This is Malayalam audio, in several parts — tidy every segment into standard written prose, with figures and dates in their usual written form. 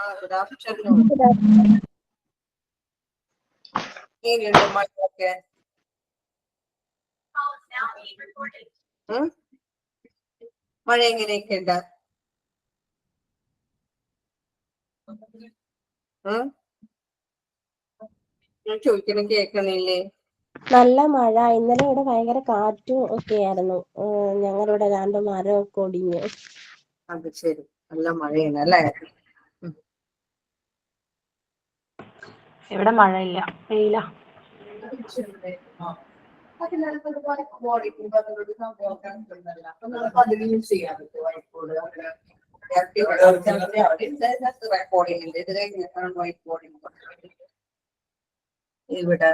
Good afternoon. എങ്ങനെയുണ്ട് മഴയൊക്കെ? മഴ എങ്ങനെയൊക്കെ ഉണ്ട്? ചോദിക്കണം കേൾക്കണില്ലേ? നല്ല മഴ. ഇന്നലെ ഇവിടെ ഭയങ്കര കാറ്റും ഒക്കെയായിരുന്നു. ഞങ്ങളിവിടെ 2 മരമൊക്കെ ഒടിഞ്ഞു. അത് ശരി, നല്ല മഴയാണ് അല്ലേ? ഇവിടെ മഴയില്ല, വെയില. ഇവിടെ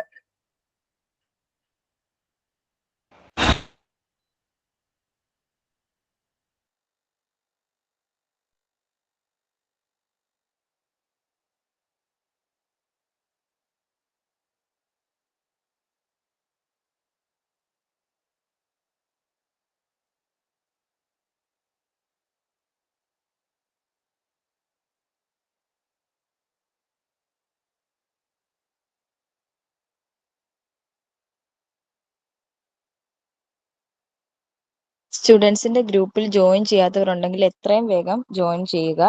സ്റ്റുഡൻസിന്റെ ഗ്രൂപ്പിൽ ജോയിൻ ചെയ്യാത്തവരുണ്ടെങ്കിൽ എത്രയും വേഗം ജോയിൻ ചെയ്യുക.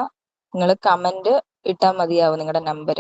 നിങ്ങൾ കമന്റ് ഇട്ടാൽ മതിയാവും നിങ്ങളുടെ number.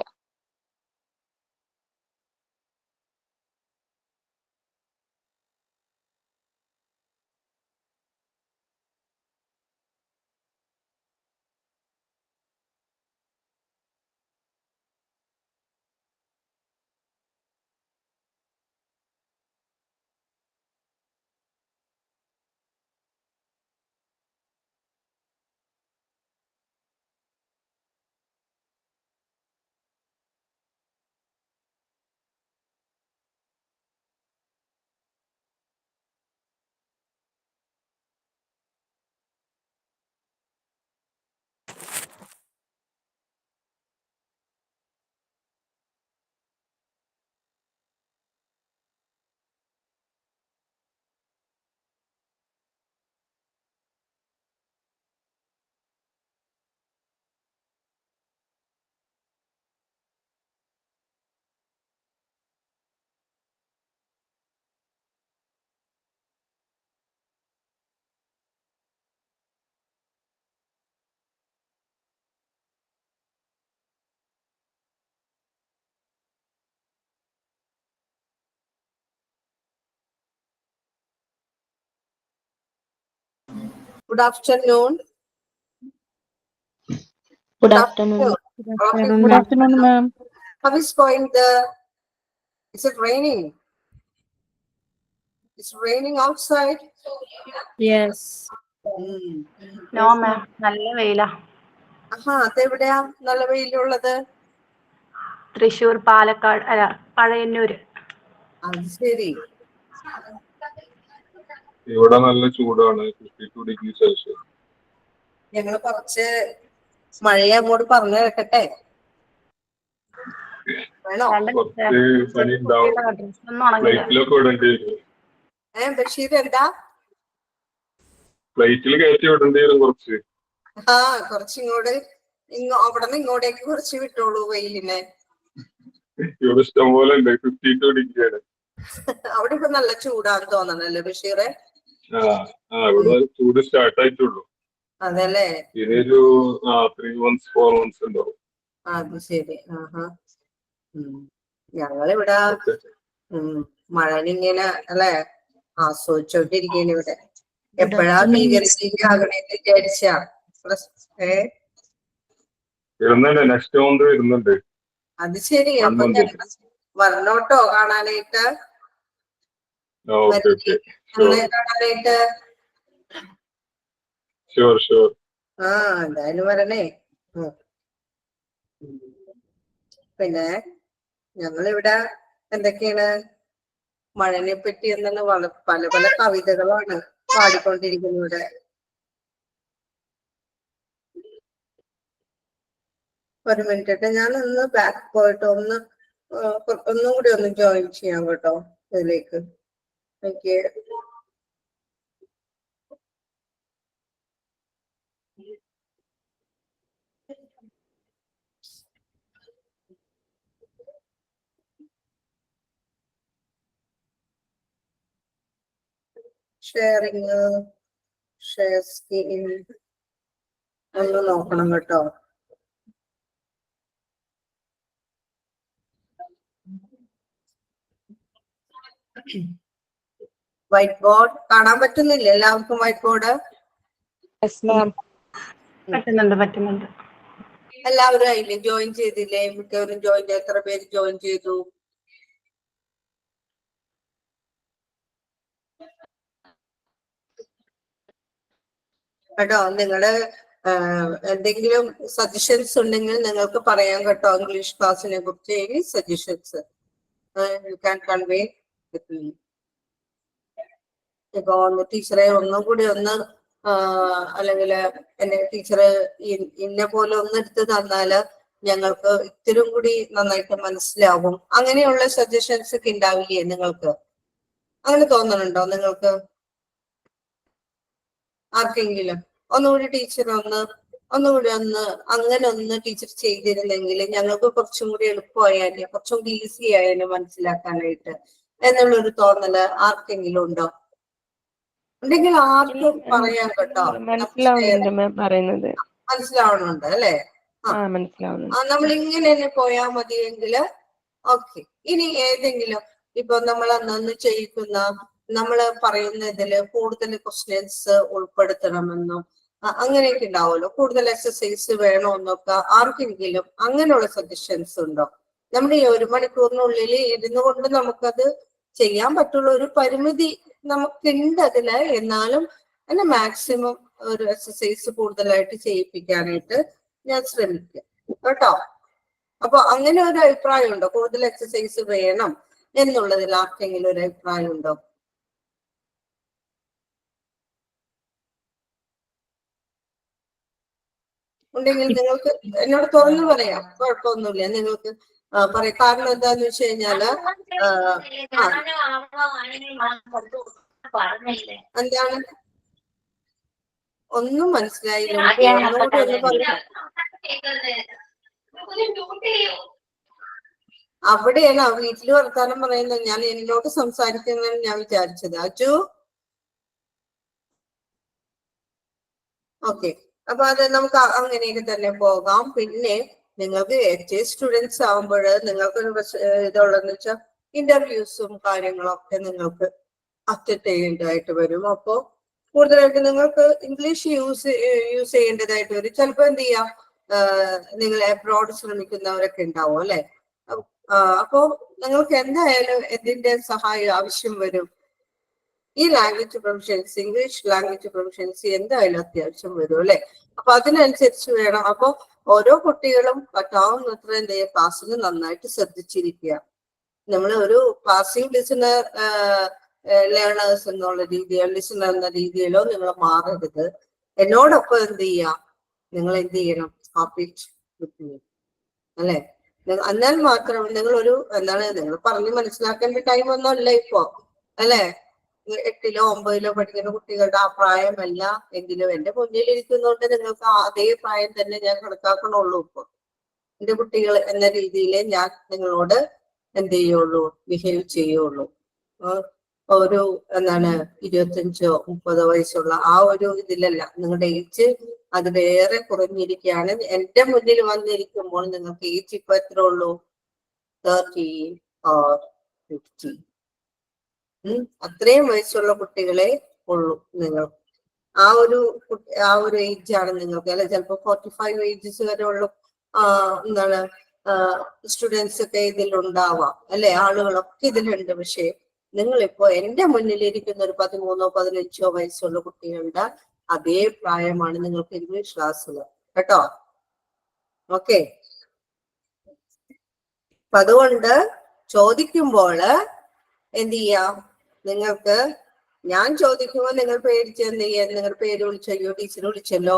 Good afternoon. Good afternoon. Good afternoon, ma'am. How is going is it raining? It's raining outside? Yes. No, ma'am. നല്ല വെയില. അതെവിടെയാ നല്ല വെയിലുള്ളത്? തൃശ്ശൂർ, പാലക്കാട്, അല്ല പഴയന്നൂര്. അത് ശരി. ഇവിടെ നല്ല ചൂടാണ്, 52 ഡിഗ്രി സെൽഷ്യസ്. ഞങ്ങൾ കുറച്ച് മഴയെ അങ്ങോട്ട് പറഞ്ഞു കേട്ടെ. ബഷീർ എന്താ ഫ്ലൈറ്റിൽ കയറ്റി വിടേണ്ടി വരും കുറച്ച്. കുറച്ചിങ്ങോട്ട് അവിടെ നിന്ന് ഇങ്ങോട്ടേക്ക് കുറച്ച് വിട്ടോളൂ വെയിലിനെ. ഇവിടെ ഇഷ്ടം പോലെ ഉണ്ട്, 52 ഡിഗ്രിയാണ്. അവിടെ ഇപ്പൊ നല്ല ചൂടാന്ന് തോന്നണല്ലേ ബഷീറെ? ഇവിടെ ചൂട് സ്റ്റാർട്ട് ആയിട്ടുള്ളൂ. അതല്ലേ? ഇതൊരു 3 months 4 months ഉണ്ടാവും. അത് ശരി. ഞങ്ങളിവിടെ മഴനിങ്ങനെ അല്ലെ ആസ്വദിച്ചോണ്ടിരിക്കുന്നു. ഇവിടെ എപ്പോഴാ ഭീകരതയാകണേന്ന് വിചാരിച്ചാ. നെക്സ്റ്റ് മന്ത് വരുന്നുണ്ട്. അത് ശരി. അപ്പൊ വരണോട്ടോ കാണാനായിട്ട്. കാണാനായിട്ട് എന്തായാലും വരണേ. പിന്നെ ഞങ്ങളിവിടെ എന്തൊക്കെയാണ് മഴനെ പറ്റി എന്നുള്ള പല പല കവിതകളാണ് പാടിക്കൊണ്ടിരിക്കുന്നത് ഇവിടെ. ഒരു മിനിറ്റ്, ഞാൻ ഒന്ന് ബാക്ക് പോയിട്ട് ഒന്നും കൂടി ഒന്ന് ജോയിൻ ചെയ്യാം കേട്ടോ ഇതിലേക്ക്. എനിക്ക് ഷെയറിങ്, ഷെയർ സ്ക്രീൻ ഒന്ന് നോക്കണം കേട്ടോ. വൈറ്റ് ബോർഡ് കാണാൻ പറ്റുന്നില്ല എല്ലാവർക്കും? വൈറ്റ് ബോർഡ് പറ്റുന്നുണ്ട്. എല്ലാവരും അതില് ജോയിൻ ചെയ്തില്ലേ? മിക്കവരും ജോയിൻ ചെയ്ത്, എത്ര പേര് ജോയിൻ ചെയ്തു? കേട്ടോ, നിങ്ങളുടെ എന്തെങ്കിലും സജഷൻസ് ഉണ്ടെങ്കിൽ നിങ്ങൾക്ക് പറയാം കേട്ടോ. ഇംഗ്ലീഷ് ക്ലാസ്സിനെ കുറിച്ച് any suggestions you can convey with me. ഇപ്പൊ ടീച്ചറെ ഒന്നും കൂടി ഒന്ന് അല്ലെങ്കിൽ എന്നെ ടീച്ചറ് ഇന്ന പോലെ ഒന്ന് എടുത്ത് തന്നാല് ഞങ്ങൾക്ക് ഇത്തിരും കൂടി നന്നായിട്ട് മനസ്സിലാവും. അങ്ങനെയുള്ള സജഷൻസ് ഒക്കെ ഉണ്ടാവില്ലേ നിങ്ങൾക്ക്? അങ്ങനെ തോന്നുന്നുണ്ടോ നിങ്ങൾക്ക് ആർക്കെങ്കിലും? ഒന്നുകൂടി ടീച്ചർ ഒന്നുകൂടി അങ്ങനെ ഒന്ന് ടീച്ചർ ചെയ്തിരുന്നെങ്കിൽ ഞങ്ങൾക്ക് കുറച്ചും കൂടി എളുപ്പമായാലും കുറച്ചും കൂടി ഈസി ആയാലും മനസ്സിലാക്കാനായിട്ട് എന്നുള്ളൊരു തോന്നല് ആർക്കെങ്കിലും ഉണ്ടോ? ഉണ്ടെങ്കിൽ ആർക്കും പറയാൻ കേട്ടോ. മനസ്സിലാവുന്നുണ്ട് മാം പറയുന്നത്. മനസ്സിലാവണുണ്ട് അല്ലെ? നമ്മൾ ഇങ്ങനെ തന്നെ പോയാ മതിയെങ്കില് ഓക്കെ. ഇനി ഏതെങ്കിലും ഇപ്പൊ നമ്മൾ അന്ന് ചെയ്യിക്കുന്ന നമ്മള് പറയുന്നതില് കൂടുതൽ ക്വസ്റ്റ്യൻസ് ഉൾപ്പെടുത്തണമെന്നും അങ്ങനെയൊക്കെ ഉണ്ടാവുമല്ലോ, കൂടുതൽ എക്സസൈസ് വേണമെന്നൊക്കെ ആർക്കെങ്കിലും അങ്ങനെയുള്ള സജഷൻസ് ഉണ്ടോ? നമ്മുടെ ഈ 1 മണിക്കൂറിനുള്ളിൽ ഇരുന്നു കൊണ്ട് നമുക്കത് ചെയ്യാൻ പറ്റുള്ള ഒരു പരിമിതി നമുക്കുണ്ട് അതില്. എന്നാലും എന്നെ മാക്സിമം ഒരു എക്സസൈസ് കൂടുതലായിട്ട് ചെയ്യിപ്പിക്കാനായിട്ട് ഞാൻ ശ്രമിക്കാം കേട്ടോ. അപ്പൊ അങ്ങനെ ഒരു അഭിപ്രായം ഉണ്ടോ? കൂടുതൽ എക്സസൈസ് വേണം എന്നുള്ളതിൽ ആർക്കെങ്കിലും ഒരു അഭിപ്രായം ഉണ്ടോ? ഉണ്ടെങ്കിൽ നിങ്ങൾക്ക് എന്നോട് തുറന്നു പറയാം, കുഴപ്പമൊന്നുമില്ല. നിങ്ങൾക്ക് പറയാം. കാരണം എന്താന്ന് വെച്ച് കഴിഞ്ഞാല് എന്താണ് ഒന്നും മനസ്സിലായില്ല. ഒന്നുകൂടി ഒന്ന് പറയാം. അവിടെയാണ് വീട്ടില് വർത്താനം പറയുന്നത്. ഞാൻ എന്നോട് സംസാരിക്കുന്നതെന്ന് ഞാൻ വിചാരിച്ചത്. അച്ചു ഓക്കെ. അപ്പൊ അത് നമുക്ക് അങ്ങനെയൊക്കെ തന്നെ പോകാം. പിന്നെ നിങ്ങൾക്ക് HA സ്റ്റുഡൻസ് ആവുമ്പോൾ നിങ്ങൾക്കൊരു ഇതുള്ളതെന്ന് വെച്ചാൽ ഇന്റർവ്യൂസും കാര്യങ്ങളൊക്കെ നിങ്ങൾക്ക് അറ്റൻഡ് ചെയ്യേണ്ടതായിട്ട് വരും. അപ്പോ കൂടുതലായിട്ട് നിങ്ങൾക്ക് ഇംഗ്ലീഷ് യൂസ് ചെയ്യേണ്ടതായിട്ട് വരും. ചിലപ്പോ എന്ത് ചെയ്യാം, നിങ്ങൾ അബ്രോഡ് ശ്രമിക്കുന്നവരൊക്കെ ഉണ്ടാവും അല്ലെ? അപ്പോ നിങ്ങൾക്ക് എന്തായാലും എന്തിന്റെ സഹായം ആവശ്യം വരും? ഈ language proficiency, English language proficiency എന്തായാലും അത്യാവശ്യം വരും അല്ലെ? അപ്പൊ അതിനനുസരിച്ച് വേണം. അപ്പൊ ഓരോ കുട്ടികളും പറ്റാവുന്നത്ര എന്ത് ചെയ്യുക, ക്ലാസ്സിൽ നന്നായിട്ട് ശ്രദ്ധിച്ചിരിക്കുക. നമ്മൾ ഒരു പാസിംഗ് ലിസണർ ലേണേഴ്സ് എന്നുള്ള രീതിയിലോ ലിസണർ എന്ന രീതിയിലോ നിങ്ങൾ മാറരുത്. എന്നോടൊപ്പം എന്ത് ചെയ്യാം, നിങ്ങൾ എന്ത് ചെയ്യണം, അല്ലെ? എന്നാൽ മാത്രം നിങ്ങൾ ഒരു എന്താണ് നിങ്ങൾ പറഞ്ഞ് മനസ്സിലാക്കേണ്ട ടൈം ഒന്നും അല്ല ഇപ്പോ അല്ലെ? 8ലോ 9ലോ പഠിക്കുന്ന കുട്ടികളുടെ ആ പ്രായമല്ല എങ്കിലും എന്റെ മുന്നിൽ ഇരിക്കുന്നതുകൊണ്ട് നിങ്ങൾക്ക് അതേ പ്രായം തന്നെ ഞാൻ കണക്കാക്കണുള്ളൂ. ഇപ്പൊ എന്റെ കുട്ടികൾ എന്ന രീതിയിൽ ഞാൻ നിങ്ങളോട് എന്ത് ചെയ്യുള്ളൂ, ബിഹേവ് ചെയ്യുള്ളൂ. ഒരു എന്താണ് 25 30 വയസ്സുള്ള ആ ഒരു ഇതിലല്ല. നിങ്ങളുടെ ഏജ് അത് വേറെ കുറഞ്ഞിരിക്കുകയാണ്. എന്റെ മുന്നിൽ വന്നിരിക്കുമ്പോൾ നിങ്ങൾക്ക് ഏജ് ഇപ്പൊ എത്ര ഉള്ളൂ? 30 or 50. അത്രയും വയസ്സുള്ള കുട്ടികളെ ഉള്ളൂ നിങ്ങൾ. ആ ഒരു ഏജ് ആണ് നിങ്ങൾക്ക്. അല്ലെ ചിലപ്പോ 45 ഏജസ് വരെ ഉള്ള എന്താണ് സ്റ്റുഡൻസ് ഒക്കെ ഇതിലുണ്ടാവാം അല്ലെ? ആളുകളൊക്കെ ഇതിലുണ്ട്. പക്ഷെ നിങ്ങളിപ്പോ എന്റെ മുന്നിലിരിക്കുന്ന ഒരു 13 15 വയസ്സുള്ള കുട്ടികളുടെ അതേ പ്രായമാണ് നിങ്ങൾക്ക് ഇംഗ്ലീഷ് ക്ലാസ്സിൽ കേട്ടോ. ഓക്കെ. അപ്പൊ അതുകൊണ്ട് ചോദിക്കുമ്പോൾ എന്ത് ചെയ്യാം, നിങ്ങൾക്ക് ഞാൻ ചോദിക്കുമ്പോൾ നിങ്ങൾ പേടിച്ച് എന്ത് ചെയ്യാൻ, നിങ്ങളുടെ പേര് വിളിച്ചോ, ടീച്ചർ വിളിച്ചല്ലോ,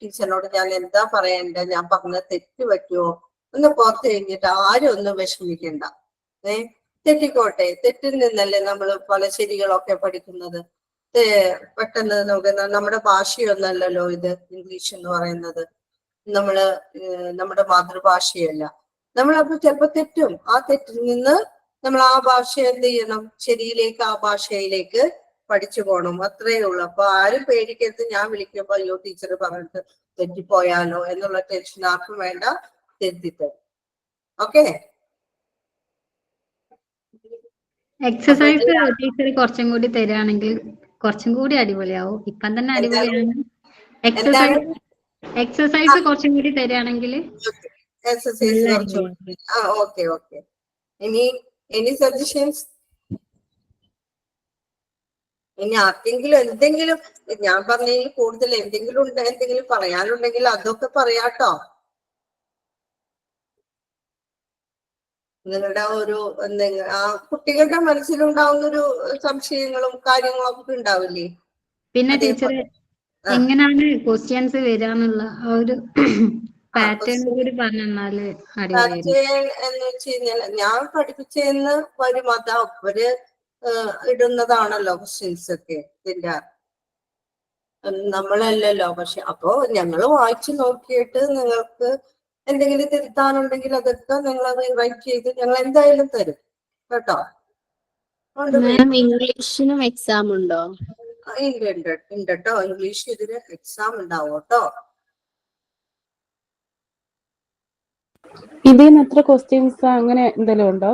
ടീച്ചറിനോട് ഞാൻ എന്താ പറയണ്ട, ഞാൻ പറഞ്ഞ തെറ്റ് പറ്റുമോ ഒന്ന് പുറത്ത് കഴിഞ്ഞിട്ട് ആരും ഒന്നും വിഷമിക്കണ്ട. തെറ്റിക്കോട്ടെ, തെറ്റിൽ നിന്നല്ലേ നമ്മൾ പല ശരികളൊക്കെ പഠിക്കുന്നത്. പെട്ടെന്ന് നമുക്ക് നമ്മുടെ ഭാഷയൊന്നല്ലല്ലോ ഇത് ഇംഗ്ലീഷ് എന്ന് പറയുന്നത്. നമ്മുടെ മാതൃഭാഷയല്ല. നമ്മളപ്പോ ചിലപ്പോ തെറ്റും. ആ തെറ്റിൽ നിന്ന് നമ്മൾ ആ ഭാഷ എന്ത് ചെയ്യണം, ശരിയിലേക്ക് ആ ഭാഷയിലേക്ക് പഠിച്ചു പോകണം, അത്രയേ ഉള്ളൂ. അപ്പൊ ആരും പേടിക്കരുത്. ഞാൻ വിളിക്കുമ്പോ അയ്യോ ടീച്ചർ പറഞ്ഞിട്ട് തെറ്റിപ്പോയാലോ എന്നുള്ള ടെൻഷൻ ആർക്കും വേണ്ട, തിരുത്തിത്തരും. ഓക്കെ? എക്സസൈസ് ടീച്ചർ കുറച്ചും കൂടി തരികയാണെങ്കിൽ കുറച്ചും കൂടി അടിപൊളിയാവും. ഇപ്പം തന്നെ അടിപൊളിയാണ്. എക്സസൈസ് കുറച്ചും കൂടി തരികയാണെങ്കിൽ എക്സസൈസ് കുറച്ചു. Okay okay. ഇനി സജഷൻസ്? ഇനി ആർക്കെങ്കിലും എന്തെങ്കിലും ഞാൻ പറഞ്ഞതിൽ കൂടുതൽ എന്തെങ്കിലും പറയാനുണ്ടെങ്കിൽ അതൊക്കെ പറയാട്ടോ. നിങ്ങളുടെ ഒരു ആ കുട്ടികളുടെ മനസ്സിലുണ്ടാവുന്ന ഒരു സംശയങ്ങളും കാര്യങ്ങളും ഒക്കെ ഉണ്ടാവില്ലേ? പിന്നെ ടീച്ചർ എങ്ങനെയാണ് ക്വസ്റ്റ്യൻസ് വരാന്നുള്ള ആ ഒരു പാറ്റേൺ കൂടി പറഞ്ഞാല് പാറ്റേൺ എന്ന് വെച്ച് കഴിഞ്ഞാൽ ഞാൻ പഠിപ്പിച്ചെന്ന് വരും, അത് അവര് ഇടുന്നതാണല്ലോ ക്വസ്റ്റ്യൻസ് ഒക്കെ. ഇതിന്റെ നമ്മളല്ലല്ലോ. പക്ഷെ അപ്പോ ഞങ്ങള് വായിച്ചു നോക്കിയിട്ട് നിങ്ങൾക്ക് എന്തെങ്കിലും തിരുത്താനുണ്ടെങ്കിൽ അതൊക്കെ നിങ്ങൾ അത് റൈറ്റ് ചെയ്ത് ഞങ്ങൾ എന്തായാലും തരും കേട്ടോ. ഇംഗ്ലീഷിനും എക്സാം ഉണ്ടോ? ഉണ്ട് കേട്ടോ. ഇംഗ്ലീഷ് ഇതിന് എക്സാം ഉണ്ടാവും കേട്ടോ. ഇതിന് എത്ര ക്വസ്റ്റ്യൻസ് അങ്ങനെ എന്തെങ്കിലും ഉണ്ടോ?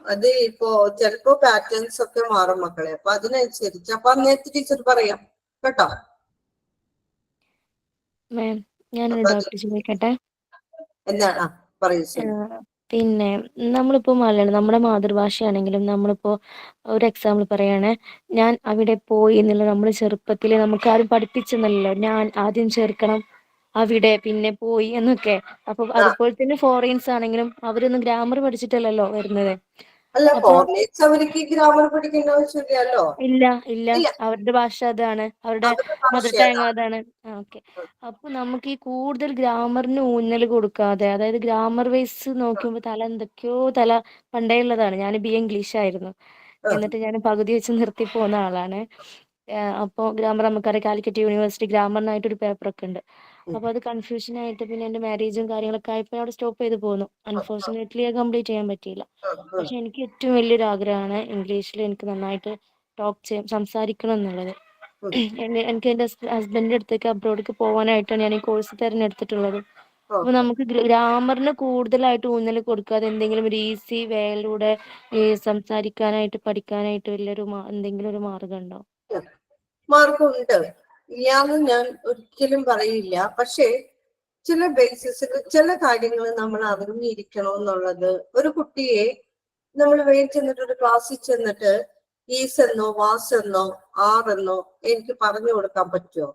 അത് ഇപ്പോ ചിലപ്പോ പാറ്റേൺസ് ഒക്കെ മാറും മക്കളെ. അപ്പൊ അതിനനുസരിച്ച് അപ്പൊ അന്നേരത്തെ ടീച്ചർ പറയാം കേട്ടോ. മാം ഞാനൊരു ഡൗട്ട് ചോദിക്കട്ടെ? എന്താണ്? പറയൂ. പിന്നെ നമ്മളിപ്പോ മലയാളം നമ്മുടെ മാതൃഭാഷയാണെങ്കിലും നമ്മളിപ്പോ ഒരു എക്സാമ്പിൾ പറയാണ്, ഞാൻ അവിടെ പോയി എന്നുള്ള നമ്മൾ ചെറുപ്പത്തില് നമുക്ക് ആരും പഠിപ്പിച്ചെന്നല്ലോ, ഞാൻ ആദ്യം ചേർക്കണം അവിടെ പിന്നെ പോയി എന്നൊക്കെ. അപ്പൊ അതുപോലെ തന്നെ ഫോറിൻസ് ആണെങ്കിലും അവരൊന്നും ഗ്രാമർ പഠിച്ചിട്ടല്ലല്ലോ വരുന്നത്. അല്ല, ഫോറിനേഴ്സ് അവർക്ക് ഗ്രാമർ പഠിക്കേണ്ട ആവശ്യമില്ലല്ലോ. ഇല്ല അവരുടെ ഭാഷ അതാണ്, അവരുടെ മദർ ടങ് അതാണ്. ഓക്കെ. അപ്പൊ നമുക്ക് ഈ കൂടുതൽ ഗ്രാമറിന് ഊന്നൽ കൊടുക്കാതെ, അതായത് ഗ്രാമർ വൈസ് നോക്കുമ്പോൾ എന്തൊക്കെയോ പണ്ടേ ഉള്ളതാണ്. ഞാൻ BA ഇംഗ്ലീഷ് ആയിരുന്നു, എന്നിട്ട് ഞാൻ പകുതി വെച്ച് നിർത്തി പോകുന്ന ആളാണ്. അപ്പോൾ ഗ്രാമർ നമുക്കറിയാം, കാലിക്കറ്റ് യൂണിവേഴ്സിറ്റി ഗ്രാമറിനായിട്ടൊരു പേപ്പറൊക്കെ ഉണ്ട്. അപ്പൊ അത് കൺഫ്യൂഷൻ ആയിട്ട് പിന്നെ എന്റെ മാരേജും കാര്യങ്ങളൊക്കെ ആയപ്പോൾ അവിടെ സ്റ്റോപ്പ് ചെയ്ത് പോന്നു. അൺഫോർച്ചുനേറ്റ്ലി അത് കംപ്ലീറ്റ് ചെയ്യാൻ പറ്റിയില്ല. പക്ഷെ എനിക്ക് ഏറ്റവും വലിയൊരു ആഗ്രഹമാണ് ഇംഗ്ലീഷിൽ എനിക്ക് നന്നായിട്ട് സംസാരിക്കണം എന്നുള്ളത്. എനിക്ക് എന്റെ ഹസ്ബൻഡിന്റെ അടുത്തേക്ക് അബ്രോഡിലേക്ക് പോകാനായിട്ടാണ് ഞാൻ ഈ കോഴ്സ് തിരഞ്ഞെടുത്തിട്ടുള്ളത്. അപ്പൊ നമുക്ക് ഗ്രാമറിന് കൂടുതലായിട്ട് ഊന്നൽ കൊടുക്കാതെ എന്തെങ്കിലും ഒരു ഈസി വേയിലൂടെ സംസാരിക്കാനായിട്ട് പഠിക്കാനായിട്ട് എന്തെങ്കിലും ഒരു മാർഗം ഉണ്ടോ? മാർഗമുണ്ട്, ഇല്ലാന്ന് ഞാൻ ഒരിക്കലും പറയില്ല. പക്ഷേ ചില ബേസിസിൽ ചില കാര്യങ്ങൾ നമ്മൾ അറിഞ്ഞിരിക്കണം എന്നുള്ളത്. ഒരു കുട്ടിയെ നമ്മൾ വേഗം ചെന്നിട്ട് ഒരു ക്ലാസ്സിൽ ചെന്നിട്ട് ഈസ് എന്നോ വാസ് എന്നോ ആറെന്നോ എനിക്ക് പറഞ്ഞു കൊടുക്കാൻ പറ്റുമോ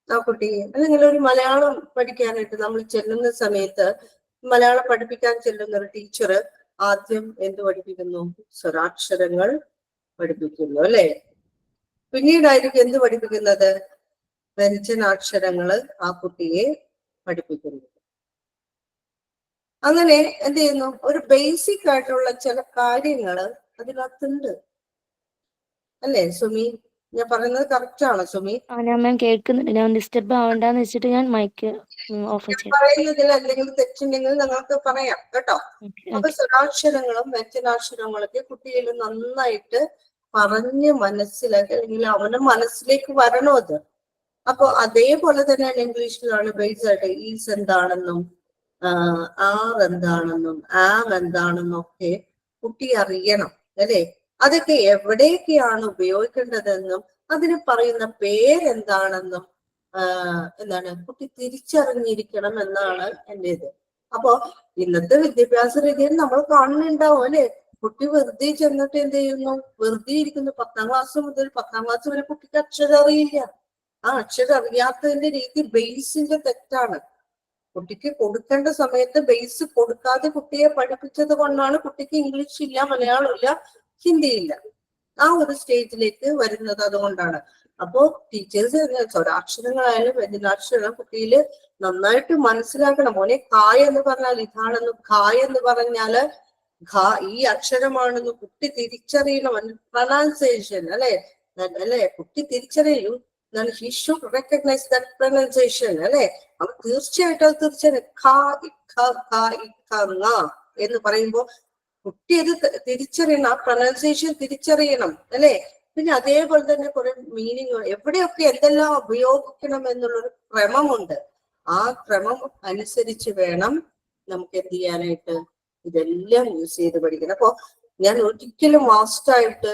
ആ കുട്ടിയെ? അല്ലെങ്കിൽ ഒരു മലയാളം പഠിക്കാനായിട്ട് നമ്മൾ ചെല്ലുന്ന സമയത്ത് മലയാളം പഠിപ്പിക്കാൻ ചെല്ലുന്ന ഒരു ടീച്ചർ ആദ്യം എന്ത് പഠിപ്പിക്കുന്നു? സ്വരാക്ഷരങ്ങൾ പഠിപ്പിക്കുന്നു അല്ലെ? പിന്നീടായിരിക്കും എന്ത് പഠിപ്പിക്കുന്നത്? വ്യഞ്ജനാക്ഷരങ്ങള് ആ കുട്ടിയെ പഠിപ്പിക്കുന്നു. അങ്ങനെ എന്ത് ചെയ്യുന്നു? ഒരു ബേസിക് ആയിട്ടുള്ള ചില കാര്യങ്ങള് അതിനകത്തുണ്ട് അല്ലേ സുമി? ഞാൻ പറയുന്നത് കറക്റ്റ് ആണോ സുമി? ഞാൻ കേൾക്കുന്നുണ്ട്. ഞാൻ ഡിസ്റ്റർബ് ആവണ്ടെന്ന് വെച്ചിട്ട് ഞാൻ മൈക്ക് ഓഫ് ചെയ്തു. പറയുന്നതിൽ എന്തെങ്കിലും തെറ്റുണ്ടെങ്കിൽ നിങ്ങൾക്ക് പറയാം കേട്ടോ. അപ്പൊ സ്വരാക്ഷരങ്ങളും വ്യഞ്ജനാക്ഷരങ്ങളൊക്കെ കുട്ടിയിൽ നന്നായിട്ട് പറഞ്ഞ് മനസ്സിലാക്കി, അല്ലെങ്കിൽ അവന്റെ മനസ്സിലേക്ക് വരണോ അത്. അപ്പൊ അതേപോലെ തന്നെയാണ് ഇംഗ്ലീഷിലാണ് ബേസ് ആയിട്ട് ഈസ് എന്താണെന്നും ആർ എന്താണെന്നും ആം എന്താണെന്നും ഒക്കെ കുട്ടി അറിയണം അല്ലെ? അതൊക്കെ എവിടെയൊക്കെയാണ് ഉപയോഗിക്കേണ്ടതെന്നും അതിന് പറയുന്ന പേരെന്താണെന്നും എന്താണ് കുട്ടി തിരിച്ചറിഞ്ഞിരിക്കണം എന്നാണ് എൻ്റെ ഇത്. അപ്പോ ഇന്നത്തെ വിദ്യാഭ്യാസ രീതിയിൽ നമ്മൾ കാണുന്നുണ്ടാവും അല്ലെ? കുട്ടി വെറുതെ ചെന്നിട്ട് എന്ത് ചെയ്യുന്നു? വെറുതെ ഇരിക്കുന്നു. 10ാം ക്ലാസ് മുതൽ 10ാം ക്ലാസ് വരെ കുട്ടിക്ക് അക്ഷരം അറിയില്ല. ആ അക്ഷരം അറിയാത്തതിന്റെ രീതി ബേസിന്റെ തെറ്റാണ്. കുട്ടിക്ക് കൊടുക്കേണ്ട സമയത്ത് ബേസ് കൊടുക്കാതെ കുട്ടിയെ പഠിപ്പിച്ചത് കൊണ്ടാണ് കുട്ടിക്ക് ഇംഗ്ലീഷ് ഇല്ല, മലയാളം ഇല്ല, ഹിന്ദി ഇല്ല, ആ ഒരു സ്റ്റേജിലേക്ക് വരുന്നത്. അതുകൊണ്ടാണ്. അപ്പോ ടീച്ചേഴ്സ് സ്വരാക്ഷരങ്ങളായാലും വ്യഞ്ജനാക്ഷരം കുട്ടിയിൽ നന്നായിട്ട് മനസ്സിലാക്കണം. മോനെ കായ എന്ന് പറഞ്ഞാൽ ഇതാണെന്നും ഖായ എന്ന് പറഞ്ഞാല് ഈ അക്ഷരമാണെന്ന് കുട്ടി തിരിച്ചറിയണം. പ്രൊനൗൺസിയേഷൻ അല്ലെ? കുട്ടി തിരിച്ചറിയൂ. he should recognize that pronunciation അല്ലെ? അപ്പൊ തീർച്ചയായിട്ടും അത് എന്ന് പറയുമ്പോ കുട്ടി അത് തിരിച്ചറിയണം, ആ പ്രൊനൗൺസിയേഷൻ തിരിച്ചറിയണം അല്ലെ? പിന്നെ അതേപോലെ തന്നെ കുറെ മീനിങ്, എവിടെയൊക്കെ എന്തെല്ലാം ഉപയോഗിക്കണം എന്നുള്ളൊരു ക്രമമുണ്ട്. ആ ക്രമം അനുസരിച്ച് വേണം നമുക്ക് എന്ത് ചെയ്യാനായിട്ട്, ഇതെല്ലാം യൂസ് ചെയ്ത് പഠിക്കണം. അപ്പൊ ഞാൻ ഒരിക്കലും മാസ്റ്റായിട്ട്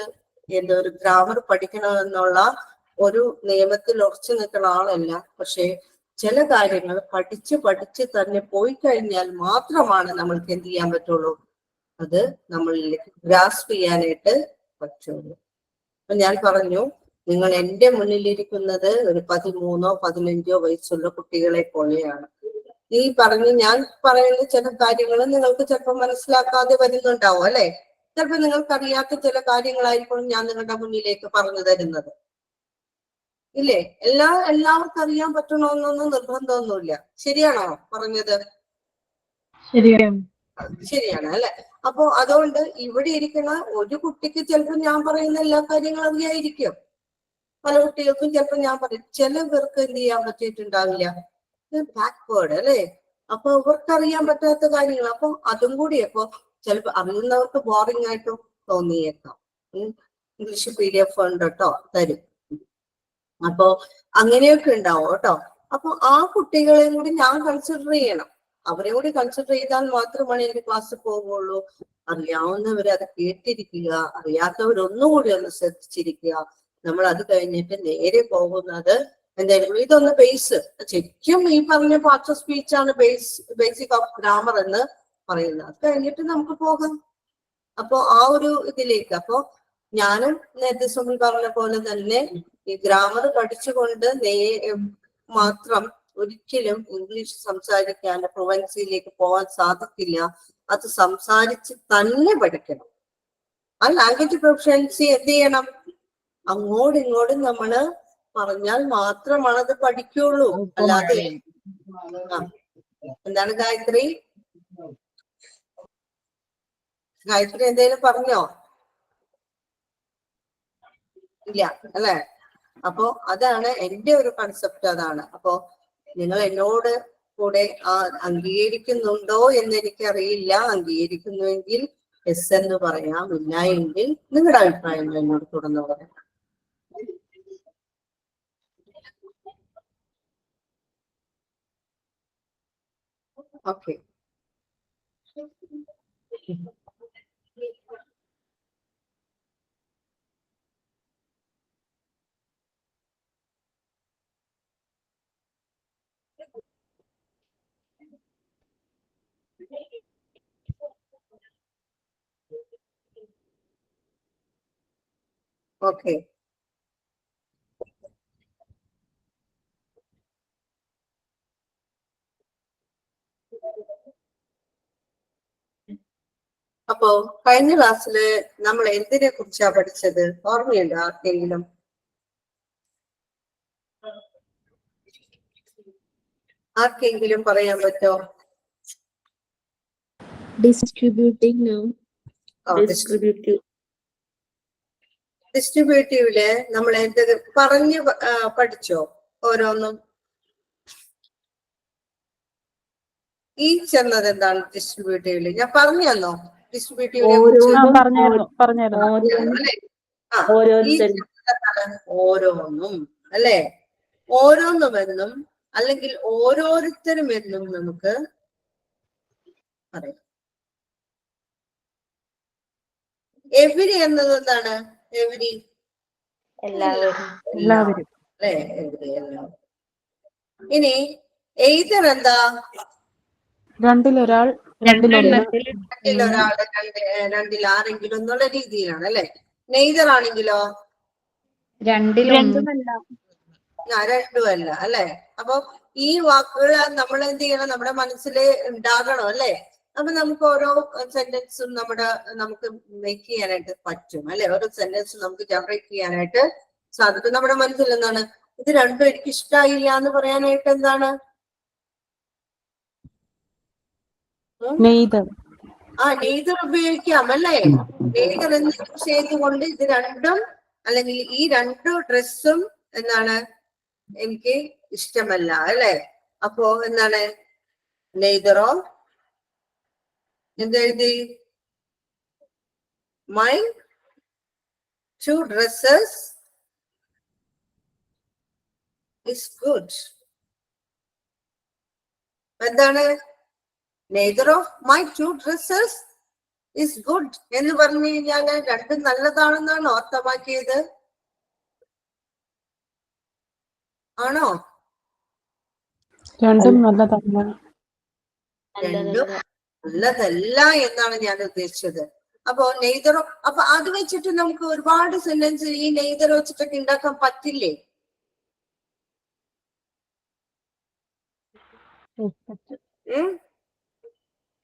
എന്താ ഒരു ഗ്രാമർ പഠിക്കണമെന്നുള്ള ഒരു നിയമത്തിൽ ഉറച്ചു നിൽക്കുന്ന ആളല്ല. പക്ഷെ ചില കാര്യങ്ങൾ പഠിച്ച് തന്നെ പോയി കഴിഞ്ഞാൽ മാത്രമാണ് നമ്മൾക്ക് എന്ത് ചെയ്യാൻ പറ്റുള്ളൂ, അത് നമ്മളിലേക്ക് ഗ്രാസ്പ് ചെയ്യാനായിട്ട് പറ്റുള്ളൂ. അപ്പൊ ഞാൻ പറഞ്ഞു, നിങ്ങൾ എന്റെ മുന്നിലിരിക്കുന്നത് ഒരു 13ഓ 15ഓ വയസ്സുള്ള കുട്ടികളെ പോലെയാണ്. ഈ ഞാൻ പറയുന്ന ചില കാര്യങ്ങൾ നിങ്ങൾക്ക് ചിലപ്പോൾ മനസ്സിലാക്കാതെ വരുന്നുണ്ടാവും അല്ലെ. ചിലപ്പോൾ നിങ്ങൾക്കറിയാത്ത ചില കാര്യങ്ങളായിരിക്കും ഞാൻ നിങ്ങളുടെ മുന്നിലേക്ക് പറഞ്ഞു തരുന്നത്. ഇല്ലേ? എല്ലാവർക്കും അറിയാൻ പറ്റണമെന്നൊന്നും നിർബന്ധമൊന്നുമില്ല. ശരിയാണോ പറഞ്ഞത്? ശരിയാണ് അല്ലെ. അപ്പൊ അതുകൊണ്ട് ഇവിടെ ഇരിക്കുന്ന ഒരു കുട്ടിക്ക് ചിലപ്പോൾ ഞാൻ പറയുന്ന എല്ലാ കാര്യങ്ങളും അറിയായിരിക്കും. പല കുട്ടികൾക്കും ചിലപ്പോൾ ഞാൻ പറയും. ചില പേർക്ക് എന്ത് ചെയ്യാൻ പറ്റിയിട്ടുണ്ടാവില്ല, ബാക്ക്വേർഡ് അല്ലെ. അപ്പൊ ഇവർക്ക് അറിയാൻ പറ്റാത്ത കാര്യങ്ങൾ. അപ്പൊ അതും കൂടി അപ്പൊ ചിലപ്പോൾ അറിയുന്നവർക്ക് ബോറിംഗ് ആയിട്ടും തോന്നിയേക്കാം. ഇംഗ്ലീഷ് PDF ഉണ്ട് കേട്ടോ, തരും. അപ്പൊ അങ്ങനെയൊക്കെ ഉണ്ടാവും കേട്ടോ. അപ്പൊ ആ കുട്ടികളെയും കൂടി ഞാൻ കൺസിഡർ ചെയ്യണം. അവരെ കൂടി കൺസിഡർ ചെയ്താൽ മാത്രമാണ് എനിക്ക് ക്ലാസ്സിൽ പോകുള്ളൂ. അറിയാവുന്നവർ അത് കേട്ടിരിക്കുക, അറിയാത്തവരൊന്നുകൂടി ഒന്ന് ശ്രദ്ധിച്ചിരിക്കുക. നമ്മൾ അത് കഴിഞ്ഞിട്ട് നേരെ പോകുന്നത് എന്തായാലും ഇതൊന്ന് ബേസ്, ശരിക്കും ഈ പറഞ്ഞ പാർട്സ് ഓഫ് സ്പീച്ച് ആണ് ബേസിക് ഓഫ് ഗ്രാമർ എന്ന് പറയുന്നത്. അത് കഴിഞ്ഞിട്ട് നമുക്ക് പോകാം. അപ്പൊ ആ ഒരു ഇതിലേക്ക്, അപ്പൊ ഞാനും നേരത്തെ സുമിൽ പറഞ്ഞ പോലെ തന്നെ ഈ ഗ്രാമർ പഠിച്ചുകൊണ്ട് മാത്രം ഒരിക്കലും ഇംഗ്ലീഷ് സംസാരിക്കാൻ പ്രൊവൻസിയിലേക്ക് പോകാൻ സാധിക്കില്ല. അത് സംസാരിച്ച് തന്നെ പഠിക്കണം. ആ ലാംഗ്വേജ് പ്രൊഫഷൻസി എന്ത് ചെയ്യണം, അങ്ങോട്ടും നമ്മള് പറഞ്ഞാൽ മാത്രമാണ് അത് പഠിക്കുള്ളൂ. അല്ലാതെ എന്താണ് ഗായത്രി എന്തേലും പറഞ്ഞോ? ഇല്ല അല്ലെ. അപ്പൊ അതാണ് എന്റെ ഒരു കൺസെപ്റ്റ്, അതാണ്. അപ്പൊ നിങ്ങൾ എന്നോട് കൂടെ അംഗീകരിക്കുന്നുണ്ടോ എന്ന് എനിക്കറിയില്ല. അംഗീകരിക്കുന്നുവെങ്കിൽ എസ് എന്ന് പറയാം, ഇല്ല എങ്കിൽ നിങ്ങളുടെ അഭിപ്രായങ്ങൾ എന്നോട് തുറന്നു പറയാം. ഓക്കെ. ഓക്കെ. അപ്പോ കഴിഞ്ഞ ക്ലാസ്സില് നമ്മൾ എന്തിനെ കുറിച്ചാ പഠിച്ചത്? ഓർമ്മയുണ്ടോ ആർക്കെങ്കിലും? ആർക്കെങ്കിലും പറയാൻ പറ്റോ? ഡിസ്ട്രിബ്യൂട്ടീവില് നമ്മൾ എന്ത് പറഞ്ഞു പഠിച്ചോ ഓരോന്നും? ഈച്ച് എന്നത് എന്താണ് ഡിസ്ട്രിബ്യൂട്ടീവില്? ഞാൻ പറഞ്ഞു തന്നോ ഡിസ്ട്രിബ്യൂട്ടീവിനെ കുറിച്ച്? ഓരോന്നും അല്ലെ, ഓരോന്നും എന്നും അല്ലെങ്കിൽ ഓരോരുത്തരും എന്നും നമുക്ക് പറയാം. എവരി എന്നത് എന്താണ്? എവരി എല്ലാവരും. അല്ലെ, എവരി എല്ലാവരും. ഇനി എയ്തർ എന്താ? രണ്ടിലൊരാൾ, രണ്ടിലൊന്ന്. രണ്ടിൽ ആരെങ്കിലും എന്നുള്ള രീതിയിലാണ് അല്ലെ. നെയ്തർ ആണെങ്കിലോ രണ്ടുമല്ല രണ്ടുമല്ല അല്ലെ. അപ്പൊ ഈ വാക്കുകൾ നമ്മൾ എന്ത് ചെയ്യണം, നമ്മുടെ മനസ്സിൽ ഉണ്ടാകണം അല്ലെ. അപ്പൊ നമുക്ക് ഓരോ സെന്റൻസും നമുക്ക് മേക്ക് ചെയ്യാനായിട്ട് പറ്റും അല്ലെ. ഓരോ സെന്റൻസും നമുക്ക് ജനറേറ്റ് ചെയ്യാനായിട്ട് സാധിക്കും. നമ്മുടെ മനസ്സിൽ എന്താണ്, ഇത് രണ്ടും എനിക്ക് ഇഷ്ടമായില്ല എന്ന് പറയാനായിട്ട് എന്താണ്? നെയ്തർ ഉപയോഗിക്കാം അല്ലെ. നെയ്തർ എന്ന് യൂസ് ചെയ്തുകൊണ്ട് ഇത് രണ്ടും അല്ലെങ്കിൽ ഈ രണ്ടു ഡ്രസ്സും എന്താണ് എനിക്ക് ഇഷ്ടമല്ല അല്ലെ. അപ്പോ എന്താണ് നെയ്തറോ എന്തെഴുതി? My two dresses is good. എന്താണ്? neither of my two dresses is good എന്ന് പറഞ്ഞു കഴിഞ്ഞാൽ രണ്ടും നല്ലതാണെന്നാണ് അർത്ഥമാക്കിയത്. ആണോ? രണ്ടും നല്ലതല്ല. രണ്ടും നല്ലതല്ല എന്നാണ് ഞാൻ ഉദ്ദേശിച്ചത്. അപ്പൊ നെയ്തറോ, അപ്പൊ അത് വെച്ചിട്ട് നമുക്ക് ഒരുപാട് സെന്റൻസ് ഈ നെയ്തർ വെച്ചിട്ടൊക്കെ ഉണ്ടാക്കാൻ പറ്റില്ലേ?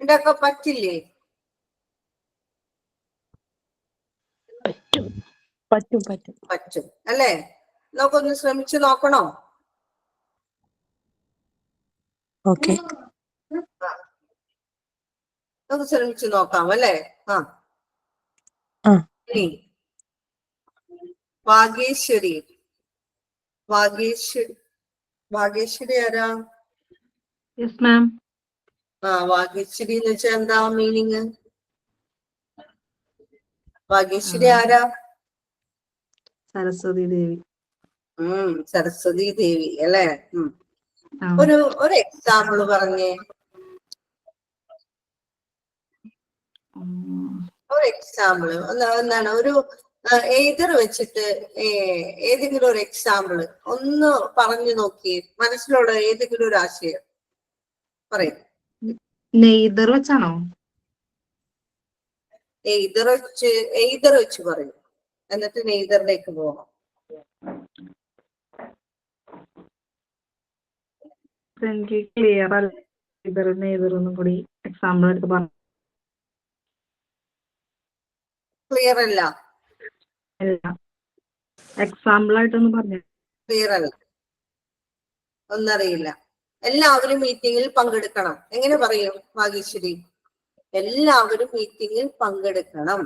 ഉണ്ടാക്കാൻ പറ്റില്ലേ? പറ്റും അല്ലേ? നമുക്കൊന്ന് ശ്രമിച്ചു നോക്കണോ? ഓക്കെ. നമുക്ക് ശ്രമിച്ചു നോക്കാം അല്ലേ? ആ ഇനി വാഗേശ്വരി. വാഗേശ്വരി ആരാ? Yes ma'am. വാഗേശ്വരി എന്ന് വെച്ചാൽ എന്താ മീനിങ്? വാഗേശ്വരി ആരാ? സരസ്വതി ദേവി. സരസ്വതി ദേവി അല്ലേ? ഒരു എക്സാമ്പിൾ പറഞ്ഞേ. ഒരു എക്സാമ്പിൾ എന്താണ്? ഒരു എയ്തർ വെച്ചിട്ട് ഏതെങ്കിലും ഒരു എക്സാമ്പിൾ ഒന്ന് പറഞ്ഞു നോക്കി, മനസ്സിലുള്ള ഏതെങ്കിലും ഒരു ആശയം പറയും. നെയ്തർ വെച്ചാണോ? എയ്തർ വെച്ച് പറയും, എന്നിട്ട് നെയ്തറിലേക്ക് പോകണം. എനിക്ക് ക്ലിയർ അല്ല. നെയ്തർ ഒന്നും കൂടി എക്സാമ്പിൾ എടുത്ത് പറഞ്ഞു. ക്ലിയർ അല്ല? എക്സാമ്പിൾ ആയിട്ടൊന്ന് പറഞ്ഞു. ക്ലിയർ അല്ല, ഒന്നറിയില്ല. എല്ലാവരും മീറ്റിംഗിൽ പങ്കെടുക്കണം. എങ്ങനെ പറയും ഭാഗ്യശ്രീ? എല്ലാവരും മീറ്റിംഗിൽ പങ്കെടുക്കണം.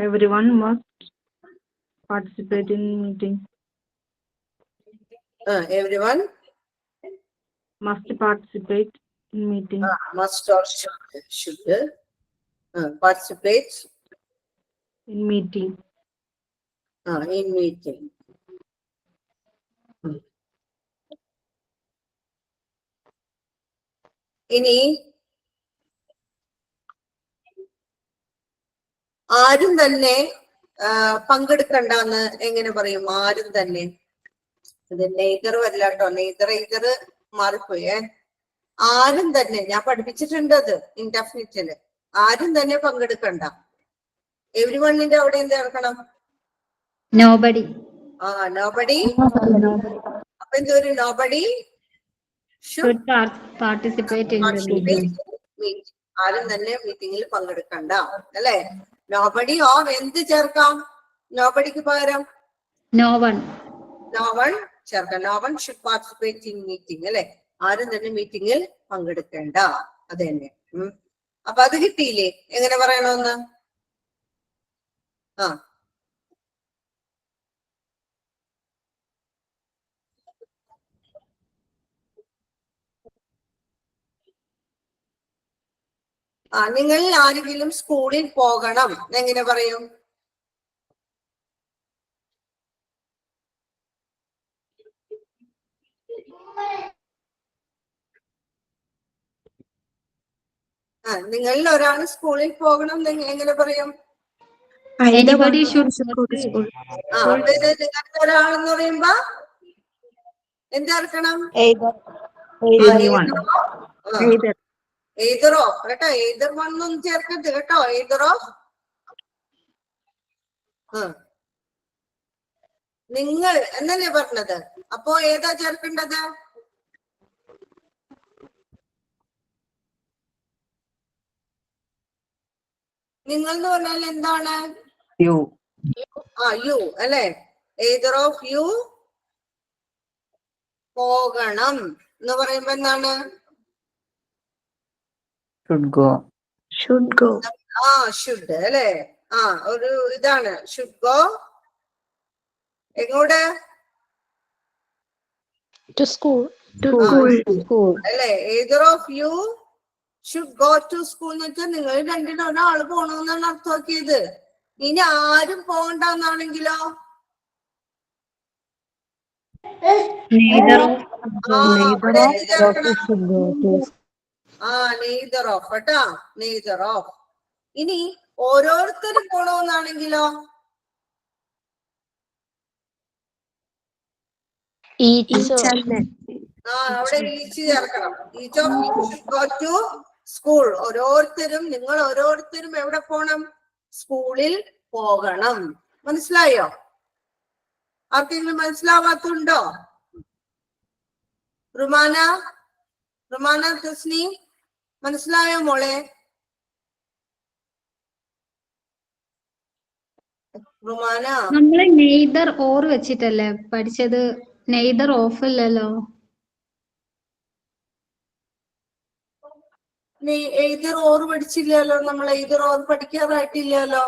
Everyone must participate in meeting. Everyone Must participate in meeting. must or should participate In meeting. in meeting. ഇനി ആരും തന്നെ പങ്കെടുക്കണ്ടെന്ന് എങ്ങനെ പറയും? ആരും തന്നെ. ഇത് നെയ്തറും അല്ല കേട്ടോ, നെയ്തർ മാറിപ്പോയേ. ആരും തന്നെ, ഞാൻ പഠിപ്പിച്ചിട്ടുണ്ട് അത് ഇൻഡെഫിനിറ്റില്. ആരും തന്നെ പങ്കെടുക്കണ്ട. എവരി വണ്ണിന്റെ അവിടെ എന്ത് ചേർക്കണം? നോബഡി. നോബഡി. അപ്പൊ എന്തൊരു nobody should participate in the meeting. ആരും തന്നെ മീറ്റിംഗിൽ പങ്കെടുക്കണ്ട അല്ലെ? നോബഡി ഓർ എന്ത് ചേർക്കാം? നോബഡിക്ക് പകരം no one ചേർക്കാം. no one should participate in meeting അല്ലെ? ആരും തന്നെ മീറ്റിംഗിൽ പങ്കെടുക്കേണ്ട. അത് തന്നെ. അപ്പൊ അത് കിട്ടിയില്ലേ? എങ്ങനെ പറയണമെന്ന്? നിങ്ങൾ ആരെങ്കിലും സ്കൂളിൽ പോകണം എങ്ങനെ പറയും? നിങ്ങളിൽ ഒരാൾ സ്കൂളിൽ പോകണം എങ്ങനെ പറയും? anybody should go to school. നിങ്ങളുടെ ഒരാളെന്ന് പറയുമ്പോ എന്താർക്കണം? എയ്തറോ കേട്ടോ, എയ്തർ വണ്ണൊന്നും ചേർക്കരുത് കേട്ടോ, എയ്തറോ. നിങ്ങൾ എന്നല്ലേ പറഞ്ഞത്? അപ്പോ ഏതാ ചേർക്കേണ്ടത്? നിങ്ങൾ എന്ന് പറഞ്ഞാൽ എന്താണ്? യു അല്ലെ? എയ്തർ ഓഫ് യു പോകണം എന്ന് പറയുമ്പോ എന്താണ്? Should go. ഷുഡ് അല്ലെ? ഒരു ഇതാണ് ഷുഡ് ഗോ. എങ്ങോട്ട്? To school. അല്ലെ? Either of you should go to school എന്ന് വെച്ചാൽ നിങ്ങൾ രണ്ടിനും ഒരാള് പോണമെന്നാണ് അർത്ഥമാക്കിയത്. ഇനി ആരും പോകണ്ടെന്നാണെങ്കിലോ neither of അവിടെ എന്ത് ചേർക്കണം? നെയ്തർ ഓഫ് കേട്ടാ, നെയ്തർ ഓഫ്. ഇനി ഓരോരുത്തരും പോണമെന്നാണെങ്കിലോ അവിടെ ഈച്ച് ചേർക്കണം. Each of you should go to school. ഓരോരുത്തരും, നിങ്ങൾ ഓരോരുത്തരും എവിടെ പോകണം? സ്കൂളിൽ പോകണം. മനസ്സിലായോ? ആർക്കെങ്കിലും മനസ്സിലാവാത്തുണ്ടോ? റുമാന തസ്നി മനസ്സിലായോ മോളെ? റുമാന, നമ്മള് നെയ്തർ ഓർ വെച്ചിട്ടല്ലേ പഠിച്ചത്, നെയ്തർ ഓഫ് അല്ലല്ലോ. നീ എയ്തർ ഓർ പഠിച്ചില്ലല്ലോ. നമ്മൾ എയ്തർ ഓർ പഠിക്കാറായിട്ടില്ലല്ലോ.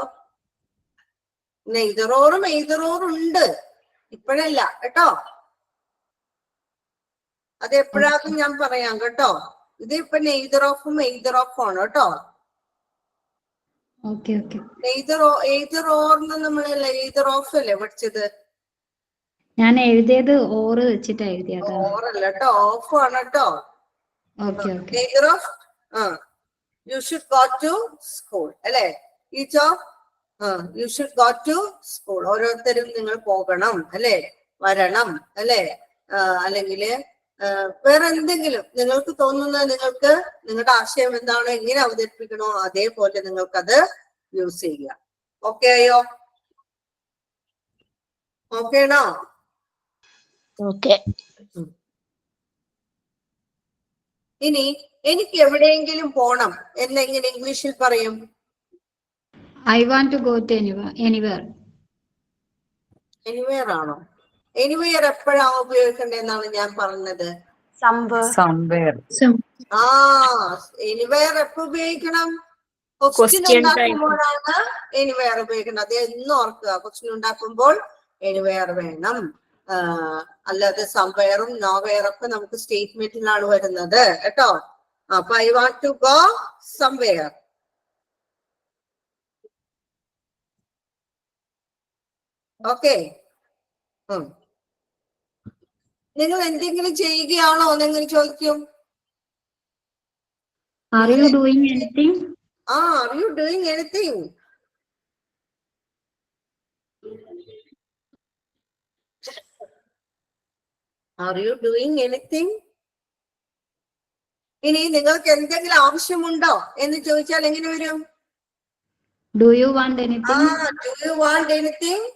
നെയ്തർ ഓറും എയ്തർ ഓറും ഉണ്ട്, ഇപ്പോഴല്ല കേട്ടോ. അത് എപ്പോഴാക്കും ഞാൻ പറയാം കേട്ടോ. ഇത് ഇപ്പൊ നെയ്തർ ഓഫും എയ്തർ ഓഫ് ആണ് കേട്ടോ. Okay okay. എയ്തർ ഓർന്ന് നമ്മളല്ലേ എയ്തർ ഓഫ് അല്ലേ പഠിച്ചത്? ഞാൻ എഴുതിയത് ഓറ് വെച്ചിട്ടാ എഴുതിയത്. ഓറല്ല കേട്ടോ, ഓഫ് ആണ് കേട്ടോ. Okay okay. Either of you should go to school അല്ലെ? Each of you should go to school. ഓരോരുത്തരും നിങ്ങൾ പോകണം അല്ലെ, വരണം അല്ലെ, അല്ലെങ്കില് വേറെ എന്തെങ്കിലും നിങ്ങൾക്ക് തോന്നുന്ന, നിങ്ങൾക്ക് നിങ്ങളുടെ ആശയം എന്താണോ, എങ്ങനെ അവതരിപ്പിക്കണോ അതേപോലെ നിങ്ങൾക്കത് യൂസ് ചെയ്യുക. ഓക്കെ ആയോ? ഓക്കെ ആണോ? ഓക്കെ. ഇനി എനിക്ക് എവിടെയെങ്കിലും പോണം എന്നെങ്ങനെ ഇംഗ്ലീഷിൽ പറയും? I want to go to anywhere. Anywhere ആണോ? എനിവെയർ എപ്പോഴാണ് ഉപയോഗിക്കേണ്ടതെന്നാണ് ഞാൻ പറഞ്ഞത്. എനിവെയർ എപ്പോ ഉപയോഗിക്കണം? ക്വസ്റ്റ്യൻ ഉണ്ടാക്കുമ്പോഴാണ് എനിവെയർ ഉപയോഗിക്കണം. അത് എന്നും ഓർക്കുക. ക്വസ്റ്റ്യൻ ഉണ്ടാക്കുമ്പോൾ എനിവെയർ വേണം. അല്ലാതെ സംവെയറും നോവെയറും ഒക്കെ നമുക്ക് സ്റ്റേറ്റ്മെന്റിലാണ് വരുന്നത് കേട്ടോ. അപ്പൊ I want to go somewhere. Okay. നിങ്ങൾ എന്തെങ്കിലും ചെയ്യുകയാണോ എന്നെങ്ങനെ ചോദിക്കും. Are you doing anything? Are you doing anything? Are you doing anything? ഇനി നിങ്ങൾക്ക് എന്തെങ്കിലും ആവശ്യമുണ്ടോ എന്ന് ചോദിച്ചാൽ എങ്ങനെ വരും? Do you want anything? Do you want anything?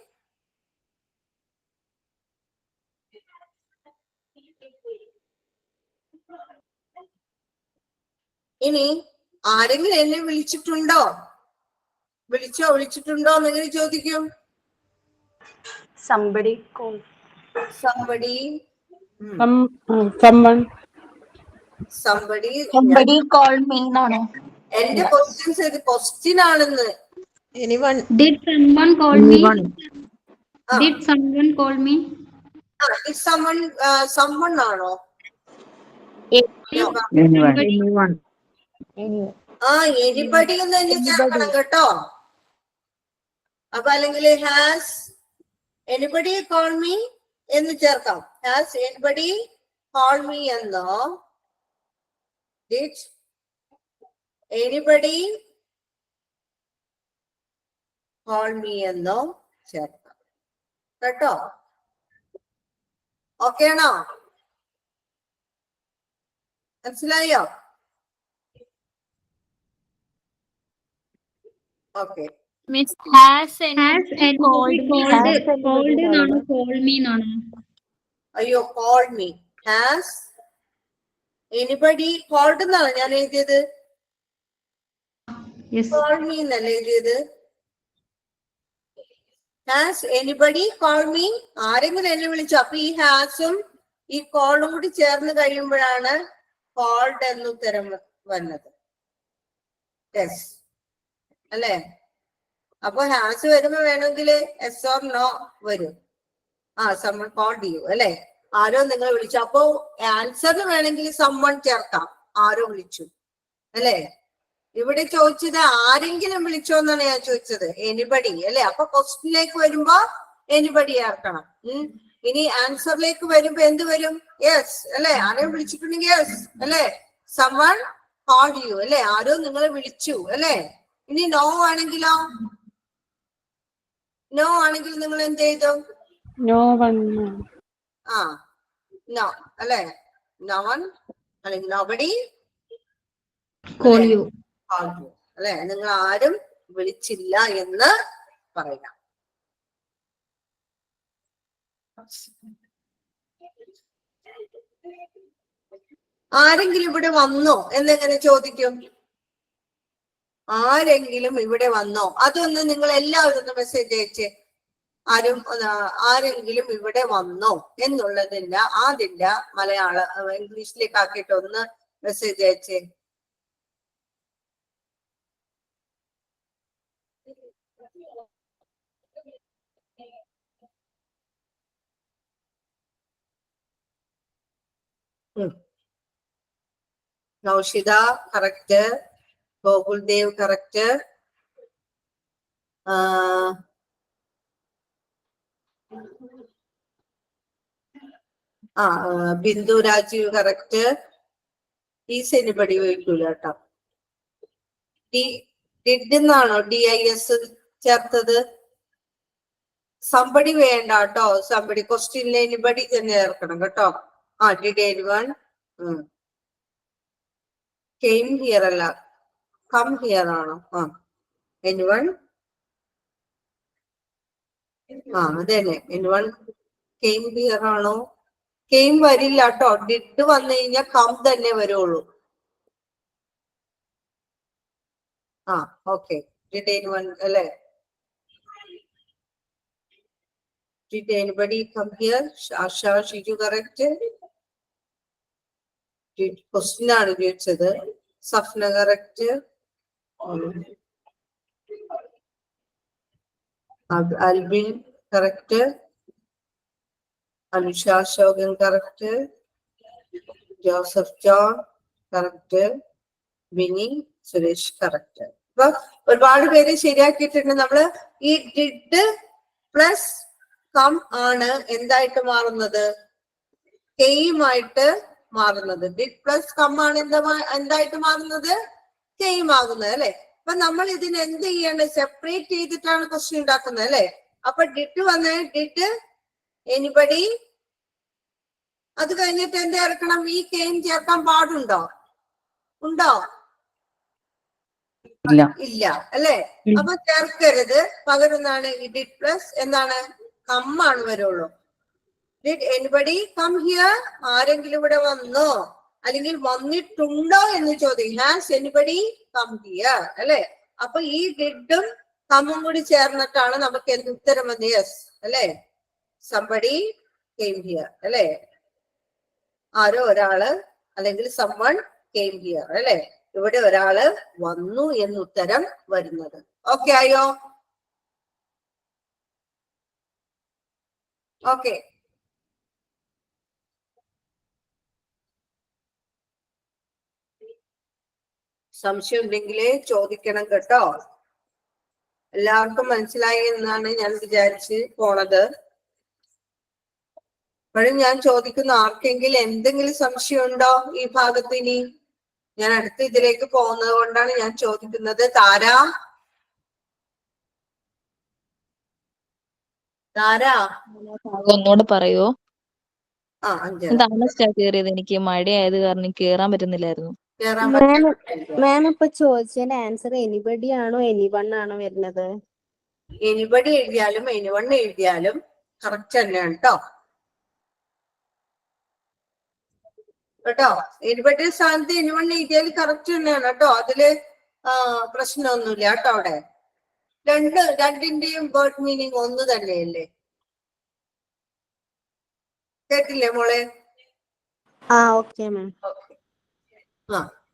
ഇനി ആരെങ്കിലും എന്നെ വിളിച്ചിട്ടുണ്ടോ എന്നെങ്ങനെ ചോദിക്കും? Somebody call. Somebody call me എന്നാണോ? എന്റെ ക്വസ്റ്റ്യൻസ് ഇത് ക്വസ്റ്റ്യൻ ആണെന്ന്. Did someone call me? Did someone call me? someone ആണോ? anybody എന്ന് തന്നെ ചേർക്കണം കേട്ടോ. അപ്പൊ അല്ലെങ്കിൽ ഹാസ് anybody call me എന്ന് ചേർക്കാം. ഹാസ് anybody call me എന്നോ did anybody call me എന്നോ ചേർക്കാം കേട്ടോ. ഓക്കെ ആണോ? മനസ്സിലായോ? Okay. Miss, has Has anybody anybody called എന്നാണോ call me എന്നാണോ? അയ്യോ, call me. Has anybody called എന്നാണ് ഞാൻ എഴുതിയത്. Yes. Call me എന്നല്ലേ എഴുതിയത്. Has anybody called me? ആരെങ്കിലും എന്നെ വിളിച്ചു. അപ്പൊ ഈ ഹാസും ഈ കോളും കൂടി ചേർന്ന് കഴിയുമ്പോഴാണ് കോൾഡ് എന്ന് ഉത്തരം വന്നത്. യെസ് അല്ലേ? അപ്പൊ ഹാസ് വരുമ്പോ വേണമെങ്കിൽ എസ് ഓർ നോ വരും. someone called you അല്ലെ? ആരോ നിങ്ങൾ വിളിച്ചു. അപ്പോ ആൻസറിന് വേണമെങ്കിൽ someone ചേർക്കാം. ആരോ വിളിച്ചു. അല്ലെ? ഇവിടെ ചോദിച്ചത് ആരെങ്കിലും വിളിച്ചോ എന്നാണ് ഞാൻ ചോദിച്ചത്. എനിബഡി അല്ലെ? അപ്പൊ ക്വസ്റ്റ്യനിലേക്ക് വരുമ്പോ എനിബഡി ആക്കണം. ഇനി ആൻസറിലേക്ക് വരുമ്പോ എന്ത് വരും? യെസ് അല്ലെ? ആരെയും വിളിച്ചിട്ടുണ്ടെങ്കിൽ യെസ് അല്ലെ? someone called you അല്ലെ? ആരോ നിങ്ങളെ വിളിച്ചു അല്ലെ? ഇനി നോ ആണെങ്കിലോ? നോ ആണെങ്കിൽ നിങ്ങൾ എന്ത് ചെയ്തു? No one. ആ നോ അല്ലെ? നോ വൺ അല്ലെങ്കിൽ nobody call you. called you അല്ലെ? നിങ്ങൾ ആരും വിളിച്ചില്ല എന്ന് പറയാം. ആരെങ്കിലും ഇവിടെ വന്നോ എന്നെങ്ങനെ ചോദിക്കും? ആരെങ്കിലും ഇവിടെ വന്നോ? അതൊന്ന് നിങ്ങൾ എല്ലാവരും ഒന്ന് മെസ്സേജ് അയച്ചേ. ആരെങ്കിലും ഇവിടെ വന്നോ എന്നുള്ളതിന്റെ അതിന്റെ ഇംഗ്ലീഷിലേക്ക് ആക്കിയിട്ട് ഒന്ന് മെസ്സേജ് അയച്ചേ. Naushitha correct, Gokuldev correct, Bindu Rajeev correct. Is anybody ചോദിക്കൂല കേട്ടോ. ഡിഡ് എന്നാണോ DIS ചേർത്തത്? സംബടി വേണ്ട കേട്ടോ. സംബടി ക്വസ്റ്റ്യനിൽ എനിബഡി തന്നെ ചേർക്കണം കേട്ടോ. ഡിഡ് എനിവൺ കെയിം ഹിയർ അല്ല, കം ഹിയർ ആണോ? എനിവൺ അതന്നെ. എനിവൺ കെയിം ഹിയർ ആണോ? കെയിം വരില്ല കേട്ടോ. ഡിഡ് വന്നു കഴിഞ്ഞാൽ കം തന്നെ വരുള്ളൂ. ഓക്കെ. ഡിഡ് എനിവൺ അല്ലെ? Did anybody come here? Asha Shiju correct. Question ആണ് ചോദിച്ചത്. Safna correct. Albin correct. Anusha Ashokan correct. Joseph John correct. Vini Suresh correct. അപ്പൊ ഒരുപാട് പേര് ശരിയാക്കിയിട്ടുണ്ട്. നമ്മള് ഈ ഡിഡ് പ്ലസ് കം ആണ് എന്തായിട്ട് മാറുന്നത്? കെയുമായിട്ട് മാറുന്നത്. ഡിഡ് പ്ലസ് കം ആണ് എന്തായിട്ട് മാറുന്നത്? കെയും ആകുന്നത് അല്ലെ? അപ്പൊ നമ്മൾ ഇതിന് എന്ത് ചെയ്യാണ്? സെപ്പറേറ്റ് ചെയ്തിട്ടാണ് ക്വസ്റ്റ്യൻ ഉണ്ടാക്കുന്നത് അല്ലെ? അപ്പൊ ഡിഡ് വന്ന് ഡിഡ് എനിബഡി, അത് കഴിഞ്ഞിട്ട് എന്ത് ചേർക്കണം? ഈ കെയും ചേർക്കാൻ പാടുണ്ടോ? ഉണ്ടോ? ഇല്ല അല്ലെ? അപ്പൊ ചേർക്കരുത്. പകരം എന്താണ്? ഡിഡ് പ്ലസ് എന്താണ്? കം ആണ് വരുള്ളൂ. Did anybody come here? ആരെങ്കിലും ഇവിടെ വന്നോ അല്ലെങ്കിൽ വന്നിട്ടുണ്ടോ എന്ന് ചോദിക്കും. ഹാസ് എനിബഡി കം ഹിയർ അല്ലെ? അപ്പൊ ഈ ഡിഡും കമ്മും കൂടി ചേർന്നിട്ടാണ് നമുക്ക് എന്ത് ഉത്തരം വന്നത്? യെസ് അല്ലെ? സംബഡി കെയിം ഹിയർ അല്ലെ? ആരോ ഒരാള് അല്ലെങ്കിൽ someone came here അല്ലെ? ഇവിടെ ഒരാള് വന്നു എന്ന് ഉത്തരം വരുന്നത്. ഓക്കെ ആയോ? ഓക്കെ. സംശയം ഉണ്ടെങ്കിൽ ചോദിക്കണം കേട്ടോ. എല്ലാവർക്കും മനസ്സിലായി എന്നാണ് ഞാൻ വിചാരിച്ച് പോണത്. അപ്പോഴും ഞാൻ ചോദിക്കുന്ന ആർക്കെങ്കിലും എന്തെങ്കിലും സംശയം ഉണ്ടോ ഈ ഭാഗത്ത്? ഇനി ഞാൻ അടുത്ത ഇതിലേക്ക് പോകുന്നത് കൊണ്ടാണ് ഞാൻ ചോദിക്കുന്നത്. താര ഒന്നുകൂടെ പറയുവോ? അഞ്ചര താമസിച്ചാ കേറിയത്. എനിക്ക് മഴയായത് കാരണം കേറാൻ പറ്റുന്നില്ലായിരുന്നു. കേറാൻ മാം ഇപ്പൊ ചോദിച്ചതിന്റെ ആൻസർ എനിബഡി ആണോ എനിവൺ ആണോ വരുന്നത്? എനിബഡി എഴുതിയാലും എനിവൺ എഴുതിയാലും കറക്റ്റ് തന്നെയാണ് കേട്ടോ. എനിബഡി സ്ഥാനത്ത് എനിവൺ എഴുതിയാൽ കറക്റ്റ് തന്നെയാണ് കേട്ടോ. അതില് പ്രശ്നമൊന്നുമില്ല കേട്ടോ. അവിടെ രണ്ടിന്റെയും വേർഡ് മീനിങ് ഒന്ന് തന്നെയല്ലേ? കേട്ടില്ലേ മോളെ? Okay ma'am.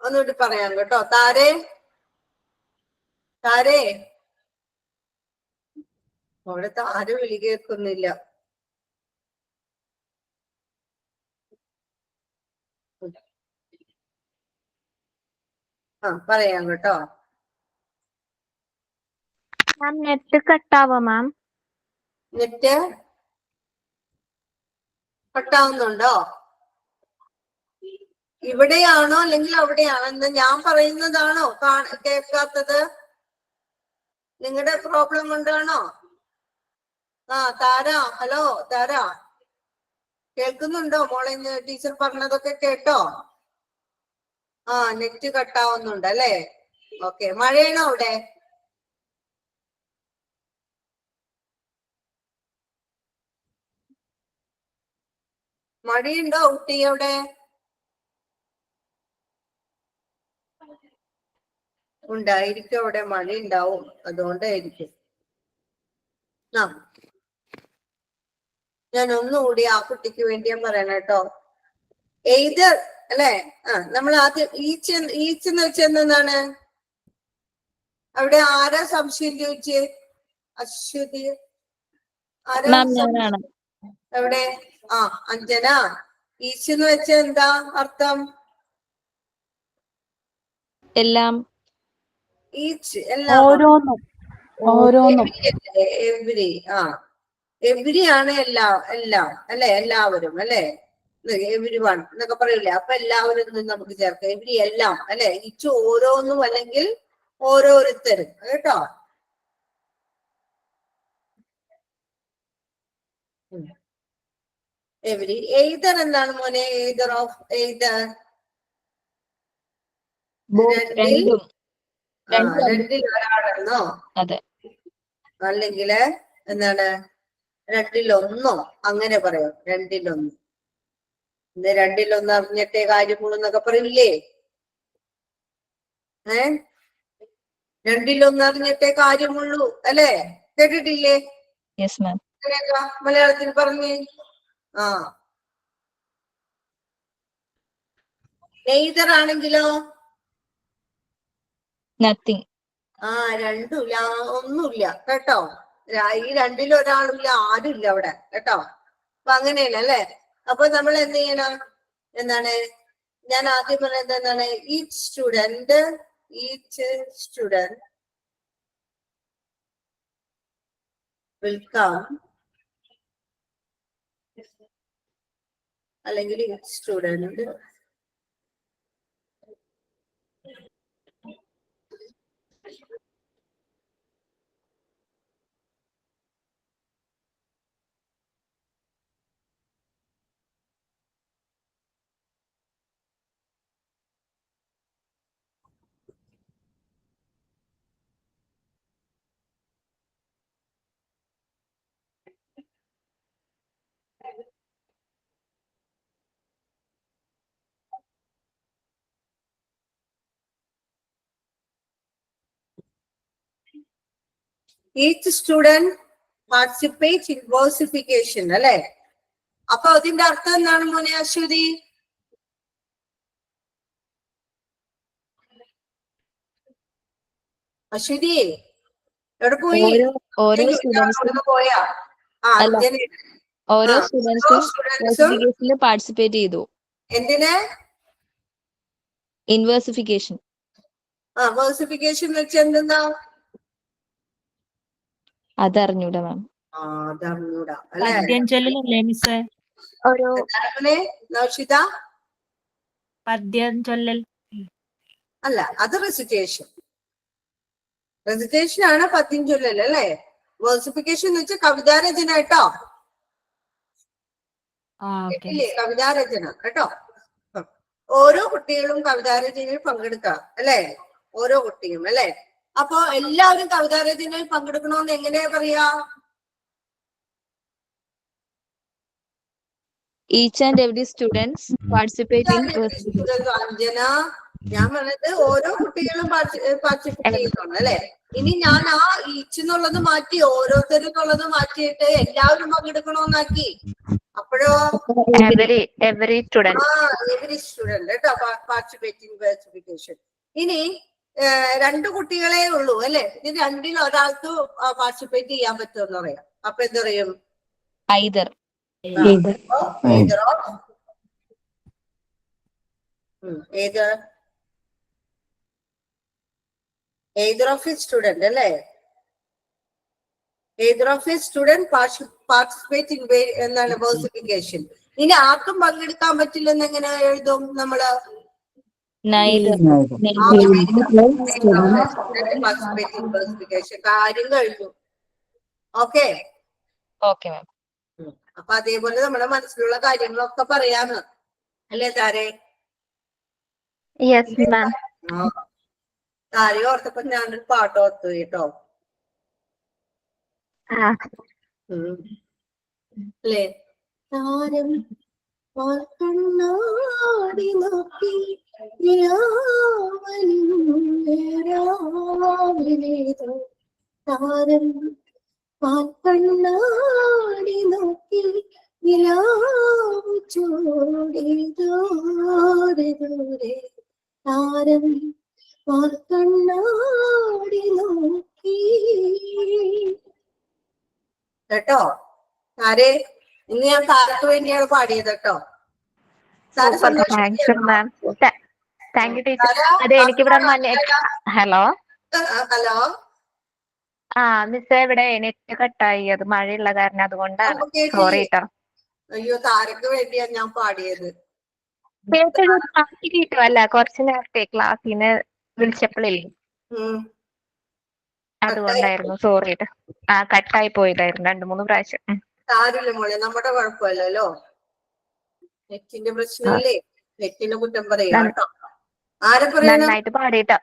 ഒന്നുകൂടി പറയാം കേട്ടോ. താരേ അവിടെ താര വിളി കേൾക്കുന്നില്ല. പറയാം കേട്ടോ. മാം നെറ്റ് കട്ടാവോ മാം? നെറ്റ് കട്ടാവുന്നുണ്ടോ? ഇവിടെയാണോ അല്ലെങ്കിൽ അവിടെയാണോ? എന്ന് ഞാൻ പറയുന്നതാണോ കേൾക്കാത്തത്? നിങ്ങളുടെ പ്രോബ്ലം കൊണ്ടാണോ? താര, ഹലോ താര, കേൾക്കുന്നുണ്ടോ മോളെ? ടീച്ചർ പറഞ്ഞതൊക്കെ കേട്ടോ? നെറ്റ് കട്ടാവുന്നുണ്ട് അല്ലേ? ഓക്കെ. മഴയാണോ അവിടെ? മഴയുണ്ടോ ഊട്ടി അവിടെ? ഉണ്ടായിരിക്കും, അവിടെ മഴ ഉണ്ടാവും, അതുകൊണ്ടായിരിക്കും. ഞാൻ ഒന്നുകൂടി ആ കുട്ടിക്ക് വേണ്ടി ഞാൻ പറയണം കേട്ടോ. എയ്തർ അല്ലെ? നമ്മൾ ആദ്യം ഈച്ച് എന്ന് വെച്ചാൽ എന്താണ്? അവിടെ ആരാ സംശയം ചോദിച്ചേ? അശ്വതി ആരാ? എവിടെ? അഞ്ജന. ഈച്ച് എന്ന് വെച്ചാൽ എന്താ അർത്ഥം? എല്ലാം. ഈച്ച് എല്ലാം. എവരി. എവരി ആണ് എല്ലാം അല്ലെ? എല്ലാവരും അല്ലെ? എവരി വൺ എന്നൊക്കെ പറയൂലേ? അപ്പൊ എല്ലാവരും നമുക്ക് ചേർക്കാം. എവരി എല്ലാം അല്ലെ? ഈച്ച് ഓരോന്നും അല്ലെങ്കിൽ ഓരോരുത്തരും കേട്ടോ. എവരി. എയ്തർ എന്താണ് മോനെ? എയ്തർ ഓഫ് എയ്തർ രണ്ടിൽ ഒരാളെന്നോ? അതെ. അല്ലെങ്കിൽ എന്താണ്? രണ്ടിലൊന്നോ? അങ്ങനെ പറയാം. രണ്ടിലൊന്ന്. രണ്ടിലൊന്ന് അറിഞ്ഞിട്ടേ കാര്യമുള്ളൂ എന്നൊക്കെ പറയില്ലേ? രണ്ടിലൊന്ന് അറിഞ്ഞിട്ടേ കാര്യമുള്ളൂ അല്ലേ? കേട്ടിട്ടില്ലേ? Yes ma'am. മലയാളത്തിൽ പറഞ്ഞേ. നെയ്തർ ആണെങ്കിലോ? നത്തിങ്. രണ്ടുമില്ല, ഒന്നുമില്ല കേട്ടോ. ഈ രണ്ടിലൊരാളില്ല, ആരുമില്ല അവിടെ കേട്ടോ. അപ്പൊ അങ്ങനെയല്ല അല്ലേ? അപ്പൊ നമ്മൾ എന്ത് ചെയ്യണം? എന്താണ് ഞാൻ ആദ്യം പറയുന്നത്? എന്താണ്? ഈച്ച് സ്റ്റുഡന്റ് will come, അല്ലെങ്കിൽ each student participate in versification അല്ലെ? അപ്പൊ അതിന്റെ അർത്ഥം എന്താണ് മോനെ അശ്വതി? അശ്വതി എവിടെ പോയി? പോയാ? ഓരോ സ്റ്റുഡൻസും പാർട്ടിസിപ്പേറ്റ് ചെയ്തു. എന്തിന്? ഇൻവേഴ്സിഫിക്കേഷൻ. വേഴ്സിഫിക്കേഷൻ വെച്ച് എന്തെന്നാ? അതറിഞ്ഞൂടാ മാം. അതറിഞ്ഞൂടാ അല്ലെ? പദ്യം ചൊല്ലലല്ലേ മിസ്സേ? പദ്യം ചൊല്ലൽ അല്ല, അത് റെസിറ്റേഷൻ. റെസിറ്റേഷൻ ആണ് പദ്യം ചൊല്ലൽ അല്ലെ? വേഴ്സിഫിക്കേഷൻ എന്ന് വെച്ചാൽ കവിതാരചന കേട്ടോ. കവിതാരചന കേട്ടോ. ഓരോ കുട്ടികളും കവിതാരചനയിൽ പങ്കെടുക്കാം അല്ലെ? ഓരോ കുട്ടിയും അല്ലെ? അപ്പൊ എല്ലാവരും കവിതാരചനയിൽ പങ്കെടുക്കണമെന്ന് എങ്ങനെയാ പറയാ? Each and every students participate in Anjana, ഞാൻ പറഞ്ഞത് ഓരോ കുട്ടികളും പാർട്ടിസിപ്പേറ്റ് ചെയ്യുന്നുണ്ട് അല്ലെ? ഇനി ഞാൻ ഈച്ച് എന്നുള്ളത് മാറ്റി ഓരോരുത്തരും എന്നുള്ളത് മാറ്റിയിട്ട് എല്ലാവരും പങ്കെടുക്കണമെന്നാക്കി. അപ്പോഴോ എവറി സ്റ്റുഡന്റ് കേട്ടോ പാർട്ടിസിപ്പേറ്റിംഗ് വേഴ്സിഫിക്കേഷൻ. ഇനി രണ്ടു കുട്ടികളെ ഉള്ളൂ അല്ലെ? ഇനി രണ്ടിൽ ഒരാൾക്ക് പാർട്ടിസിപ്പേറ്റ് ചെയ്യാൻ പറ്റുമെന്ന് പറയാം. അപ്പൊ എന്ത് പറയും? either. either either of a student അല്ലേ? either of a student participate in എന്താണ് versification. ഇനി ആർക്കും പങ്കെടുക്കാൻ പറ്റില്ലെന്ന് എങ്ങനെ എഴുതും നമ്മള്? participate in versification. കാര്യം കഴിഞ്ഞു. Okay okay ma'am. അപ്പൊ അതേപോലെ നമ്മുടെ മനസ്സിലുള്ള കാര്യങ്ങളൊക്കെ പറയാന്ന് അല്ലേ താരെ? Yes, ma'am. താരെ ഓർത്തപ്പോ ഞാനൊരു പാട്ട് ഓർത്തു കേട്ടോ. അല്ലേ? താരം കണ്ണാടി നോക്കി താരം കണ്ണാടി നോക്കി ചോടി ദൂരെ ദൂരെ താരം കണ്ണാടി നോക്കി. കേട്ടോ താരെ? ഇന്ന് ഞാൻ താരക്ക് വേണ്ടിയാണ് പാടിയത് കേട്ടോ. Thank you, ma'am. Thank you, teacher. അതെ എനിക്കിവിടെ ഹലോ ഹലോ മിസ് ഇവിടെ നെറ്റ് കട്ടായി, അത് മഴയുള്ള കാരണം അതുകൊണ്ടാണ്. സോറി കേട്ടോ. അയ്യോ താരക്ക് വേണ്ടിയാ ഞാൻ പാടിയത്. കേട്ടല്ല കുറച്ചു നേരത്തെ ക്ലാസ്സിന് വിളിച്ചപ്പോഴേ അതുകൊണ്ടായിരുന്നു. സോറി കേട്ടോ. കട്ടായി പോയതായിരുന്നു 2-3 പ്രാവശ്യം. സാരില്ല മോളെ, നമ്മുടെ കുഴപ്പമില്ലല്ലോ. നെറ്റിന്റെ പ്രശ്നമില്ലേ? നെറ്റിന്റെ കുറ്റം പറയാ കേട്ടോ. ആരെ പറയണം? നന്നായിട്ട് പാടിട്ടോ.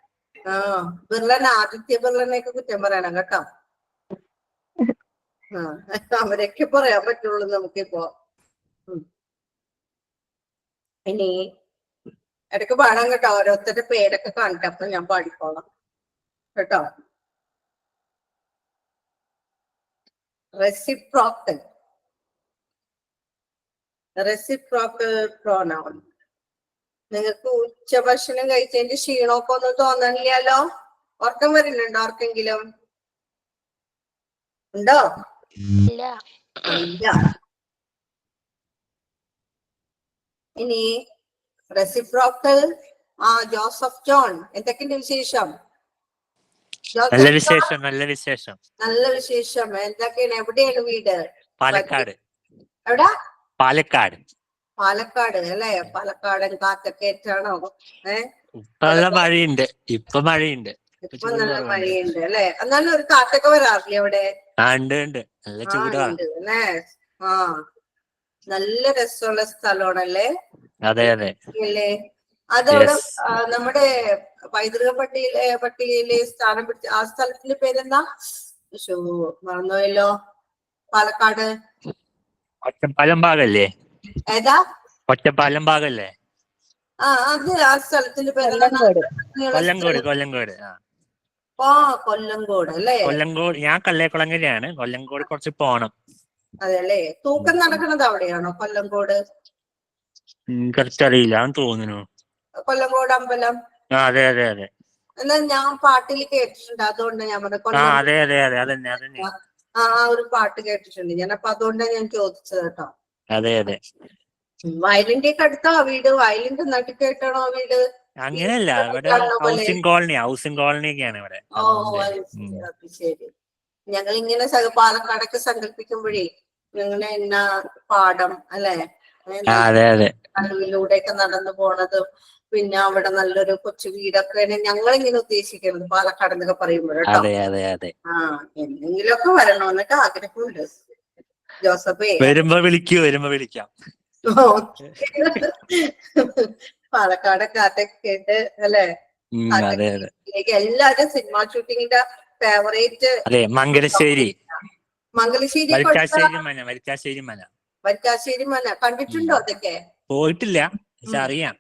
ബിർളൻ, ആദിത്യ ബിർളനെയൊക്കെ കുറ്റം പറയണം കേട്ടോ. അവരൊക്കെ പറയാൻ പറ്റുള്ളൂ നമുക്കിപ്പോ. ഇനി ഇടയ്ക്ക് പാടാൻ കേട്ടോ. ഓരോരുത്തരുടെ പേരൊക്കെ കാണിക്കാം, അപ്പൊ ഞാൻ പാടിക്കോളാം കേട്ടോ. Reciprocal pronoun. നിങ്ങൾക്ക് ഉച്ചഭക്ഷണം കഴിച്ചതിന്റെ ക്ഷീണമൊക്കെ ഒന്നും തോന്നണില്ലല്ലോ? ഉറക്കം വരുന്നുണ്ടോ ആർക്കെങ്കിലും? ഉണ്ടോ? ഇല്ല. ഇനി റെസിപ്രോക്കൽ. ജോസഫ് ജോൺ, എന്തൊക്കെയുണ്ട് വിശേഷം? നല്ല വിശേഷം. നല്ല വിശേഷം. എന്തൊക്കെയാണ്? എവിടെയാണ് വീട്? പാലക്കാട്. എവിടാ? പാലക്കാട് അല്ലേ? പാലക്കാടൻ കാറ്റൊക്കെ ഏറ്റാണോ? നല്ല മഴയുണ്ട്. ഇപ്പൊ മഴയുണ്ട് അല്ലേ? എന്നാലും ഒരു കാറ്റൊക്കെ വരാറില്ലേ അവിടെ? ഉണ്ട്. നല്ല ചൂടാണ് അല്ലേ? നല്ല രസമുള്ള സ്ഥലമാണല്ലേ? അതെ അല്ലേ? അതവിടെ നമ്മുടെ പൈതൃക പട്ടികയിലെ സ്ഥാനം പിടിച്ച ആ സ്ഥലത്തിന്റെ പേരെന്താ? മറന്നുപോയല്ലോ. പാലക്കാട് ഒറ്റപ്പാലം ഭാഗല്ലേ? ഏതാ? ഒറ്റപ്പാലം ഭാഗല്ലേ? അത് ആ സ്ഥലത്തിന്റെ പേര് കൊല്ലങ്കോട് അല്ലേ? കൊല്ലങ്കോട്. ഞാൻ കല്ലേക്കുളങ്ങരയാണ്. കൊല്ലങ്കോട് കുറച്ച് പോണം. അതെ അല്ലേ? തൂക്കം നടക്കുന്നത് അവിടെയാണോ കൊല്ലങ്കോട്? കുറച്ചറിയില്ല തോന്നുന്നു. കൊല്ലങ്കോട് അമ്പലം. അതെ. എന്നാൽ ഞാൻ പാട്ടിൽ കേട്ടിട്ടുണ്ട്, അതുകൊണ്ട് ഞാൻ അതെ. ഒരു പാട്ട് കേട്ടിട്ടുണ്ട് ഞാൻ. അപ്പൊ അതുകൊണ്ടാണ് ഞാൻ ചോദിച്ചത് കേട്ടോ. അതെ. വയലിന്റെ ഒക്കെ അടുത്താ വീട്? വയലിന്റെ നടുക്കായിട്ടാണോ വീട്? അങ്ങനെയല്ല, ഇവിടെ ഹൗസിംഗ് കോളനി ഒക്കെയാണ് ഇവിടെ. ശരി. ഞങ്ങൾ ഇങ്ങനെ പാലക്കാടൊക്കെ സങ്കല്പിക്കുമ്പോഴേ ഞങ്ങളെ എന്നാ പാടം അല്ലെ? നടുവിലൂടെയൊക്കെ നടന്നു പോണതും പിന്നെ അവിടെ നല്ലൊരു കൊച്ചു വീടൊക്കെയാണ് ഞങ്ങളിങ്ങനെ ഉദ്ദേശിക്കുന്നത് പാലക്കാട് എന്നൊക്കെ പറയുമ്പോഴേട്ടോ. എന്തെങ്കിലുമൊക്കെ വരണമെന്നൊക്കെ ആഗ്രഹമുണ്ട് ജോസഫേ. വരുമ്പോ വിളിക്കാം. പാലക്കാട് കാറ്റൊക്കെ കേട്ട് അല്ലെ? എല്ലാരും സിനിമ ഷൂട്ടിങ്ങിന്റെ ഫേവറേറ്റ് മംഗലശ്ശേരി വരിക്കാശ്ശേരി മന കണ്ടിട്ടുണ്ടോ? അതൊക്കെ പോയിട്ടില്ല, അറിയാം.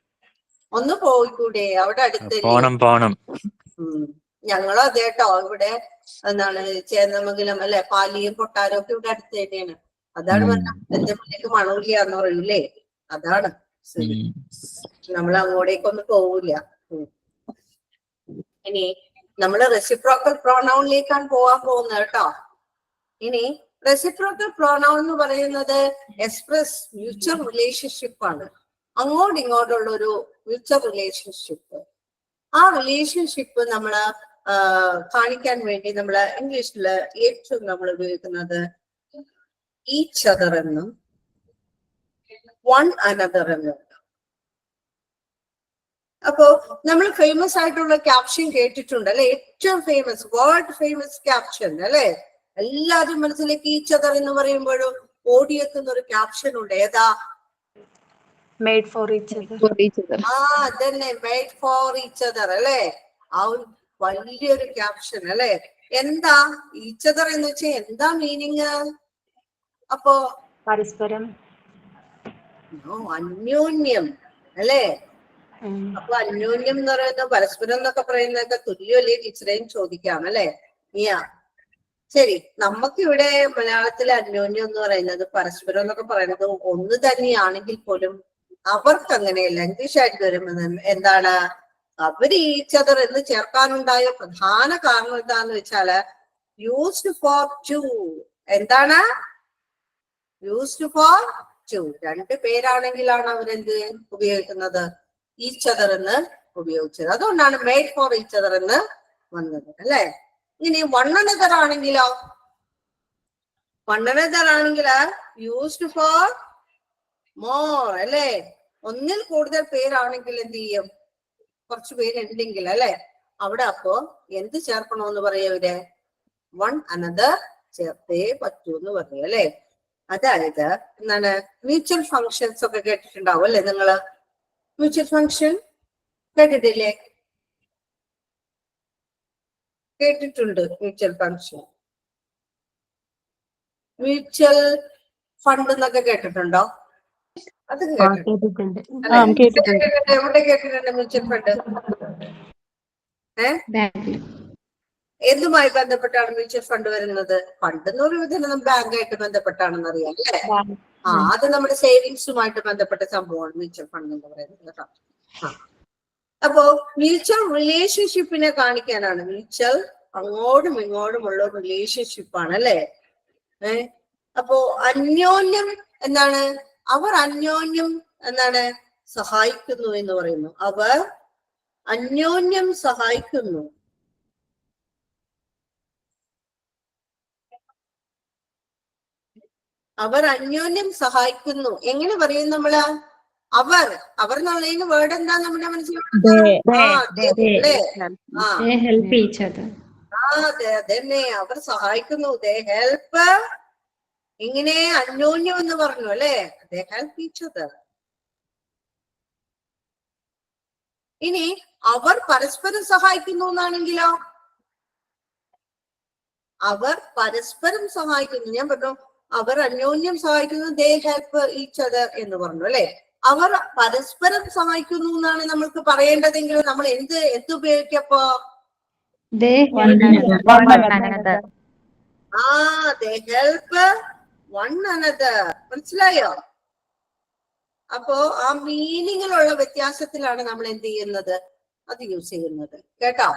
ഒന്ന് പോയിക്കൂടെ? അവിടെ അടുത്ത് പോണം. ഞങ്ങളും അതെ കേട്ടോ. ഇവിടെ എന്താണ് ചേന്നമംഗലം അല്ലെ? പാലിയും കൊട്ടാരവും ഒക്കെ ഇവിടെ അടുത്ത് തന്നെയാണ്. അതാണ് എന്റെ മുന്നിലേക്ക് മണമില്ലാന്ന് പറയൂലേ? അതാണ് ശരി. നമ്മൾ അങ്ങോട്ടേക്കൊന്നും പോവില്ല. ഇനി നമ്മള് റെസിപ്രോക്കൽ പ്രോനൗണിലേക്കാണ് പോകാൻ പോകുന്നത് കേട്ടോ. ഇനി റെസിപ്രോക്കൽ പ്രോനൗൺ എന്ന് പറയുന്നത് എക്സ്പ്രസ് മ്യൂച്വൽ റിലേഷൻഷിപ്പ് ആണ്. അങ്ങോട്ടും ഇങ്ങോട്ടുള്ള ഒരു മ്യൂച്വൽ റിലേഷൻഷിപ്പ്. ആ റിലേഷൻഷിപ്പ് നമ്മള് കാണിക്കാൻ വേണ്ടി നമ്മൾ ഇംഗ്ലീഷില് ഏറ്റവും നമ്മൾ ഉപയോഗിക്കുന്നത് ഈച്ച് അതർ എന്നും വൺ അനദർ എന്നും. അപ്പോ നമ്മൾ ഫേമസ് ആയിട്ടുള്ള ക്യാപ്ഷൻ കേട്ടിട്ടുണ്ട് അല്ലെ, ഏറ്റവും ഫേമസ് വേൾഡ് ഫേമസ് ക്യാപ്ഷൻ അല്ലെ, എല്ലാവരും മനസ്സിലേക്ക് ഈച്ച് അതർ എന്ന് പറയുമ്പോഴും ഓടിയെത്തുന്ന ഒരു ക്യാപ്ഷൻ ഉണ്ട്. ഏതാ? Made for each other. അതന്നെ, മെയ്ഡ് ഫോർ ഈച്ച് അതർ അല്ലെ. ആ ഒരു വലിയൊരു ക്യാപ്ഷൻ അല്ലെ. എന്താ ഈച്ച് അതർ എന്ന് വെച്ചാൽ എന്താ മീനിങ്? അപ്പോ പരസ്പരം അന്യോന്യം അല്ലെ. അപ്പൊ അന്യോന്യം എന്ന് പറയുന്നത് പരസ്പരം എന്നൊക്കെ പറയുന്നതൊക്കെ തുല്യമല്ലേ ടീച്ചറേയും ചോദിക്കാം അല്ലെ. ശരി, നമുക്കിവിടെ മലയാളത്തിലെ അന്യോന്യം എന്ന് പറയുന്നത് പരസ്പരം എന്നൊക്കെ പറയുന്നത് ഒന്ന് തന്നെയാണെങ്കിൽ പോലും അവർക്ക് അങ്ങനെയല്ല. ഇംഗ്ലീഷ് ആയിട്ട് വരുമ്പോൾ എന്താണ് അവര് ഈച്ച് അതർ എന്ന് ചേർക്കാനുണ്ടായ പ്രധാന കാരണം എന്താന്ന് വെച്ചാല് യൂസ്ഡ് ഫോർ ടു. എന്താണ് യൂസ്ഡ് ഫോർ ടു? രണ്ട് പേരാണെങ്കിലാണ് അവരെന്ത് ഉപയോഗിക്കുന്നത്? ഈച്ച് അതർ എന്ന് ഉപയോഗിച്ചത്. അതുകൊണ്ടാണ് മെയ്ഡ് ഫോർ ഈച്ച് അതർ എന്ന് വന്നത് അല്ലെ. ഇനി വൺ അനദർ ആണെങ്കിലോ? വൺ അനദർ ആണെങ്കിൽ യൂസ്ഡ് ഫോർ മോർ അല്ലെ. ഒന്നിൽ കൂടുതൽ പേരാണെങ്കിൽ എന്ത് ചെയ്യും? കുറച്ചു പേരുണ്ടെങ്കിൽ അല്ലെ, അവിടെ അപ്പോ എന്ത് ചേർക്കണോന്ന് പറയവര്? വൺ അനദർ ചേർത്തേ പറ്റൂ എന്ന് പറയും അല്ലെ. അതായത് എന്താണ്, മ്യൂച്വൽ ഫങ്ഷൻസ് ഒക്കെ കേട്ടിട്ടുണ്ടാവും അല്ലെ നിങ്ങള്? മ്യൂച്വൽ ഫങ്ഷൻ കേട്ടിട്ടില്ലേ? കേട്ടിട്ടുണ്ട് മ്യൂച്വൽ ഫങ്ഷൻ. മ്യൂച്വൽ ഫണ്ട് എന്നൊക്കെ കേട്ടിട്ടുണ്ടോ? അത് കേട്ടിട്ടുണ്ട്. എവിടെ കേട്ടിട്ടുണ്ട് മ്യൂച്വൽ ഫണ്ട്? എന്തുമായി ബന്ധപ്പെട്ടാണ് മ്യൂച്വൽ ഫണ്ട് വരുന്നത്? ഫണ്ട് എന്ന് പറയുമ്പോൾ ബാങ്കായിട്ട് ബന്ധപ്പെട്ടാണെന്ന് അറിയാം അല്ലേ. അത് നമ്മുടെ സേവിങ്സുമായിട്ട് ബന്ധപ്പെട്ട സംഭവമാണ് മ്യൂച്വൽ ഫണ്ട് എന്ന് പറയുന്നത് കേട്ടോ. അപ്പോ മ്യൂച്വൽ റിലേഷൻഷിപ്പിനെ കാണിക്കാനാണ്. മ്യൂച്വൽ അങ്ങോട്ടും ഇങ്ങോട്ടുമുള്ള റിലേഷൻഷിപ്പാണ് അല്ലെ. അപ്പോ അന്യോന്യം എന്താണ്? അവർ അന്യോന്യം എന്താണ് സഹായിക്കുന്നു എന്ന് പറയുന്നു. അവർ അന്യോന്യം സഹായിക്കുന്നു. അവർ അന്യോന്യം സഹായിക്കുന്നു. എങ്ങനെ പറയും നമ്മള്? അവർ എന്നുള്ളതിന് വേർഡ് എന്താ നമ്മുടെ മനസ്സിലുള്ളത്? അതന്നെ, അവർ സഹായിക്കുന്നു. ദേ ഹെൽപ്പ്. ഇങ്ങനെ അന്യോന്യം എന്ന് പറഞ്ഞു അല്ലെ. ദേ ഹെൽപ്പ് ഈച്ച് അതർ. ഇനി അവർ പരസ്പരം സഹായിക്കുന്നു എന്നാണെങ്കിലോ? അവർ പരസ്പരം സഹായിക്കുന്നു. ഞാൻ പറഞ്ഞു അവർ അന്യോന്യം സഹായിക്കുന്നു. ദേ ഹെൽപ്പ് ഈച്ച് അതർ എന്ന് പറഞ്ഞു അല്ലെ. അവർ പരസ്പരം സഹായിക്കുന്നു എന്നാണ് നമ്മൾക്ക് പറയേണ്ടതെങ്കിൽ നമ്മൾ എന്ത് ഉപയോഗിക്കപ്പോ? They help one another. മനസ്സിലായോ? അപ്പോ ആ മീനിങ്ങിലുള്ള വ്യത്യാസത്തിലാണ് നമ്മൾ എന്ത് ചെയ്യുന്നത്? അത് യൂസ് ചെയ്യുന്നത് കേട്ടോ.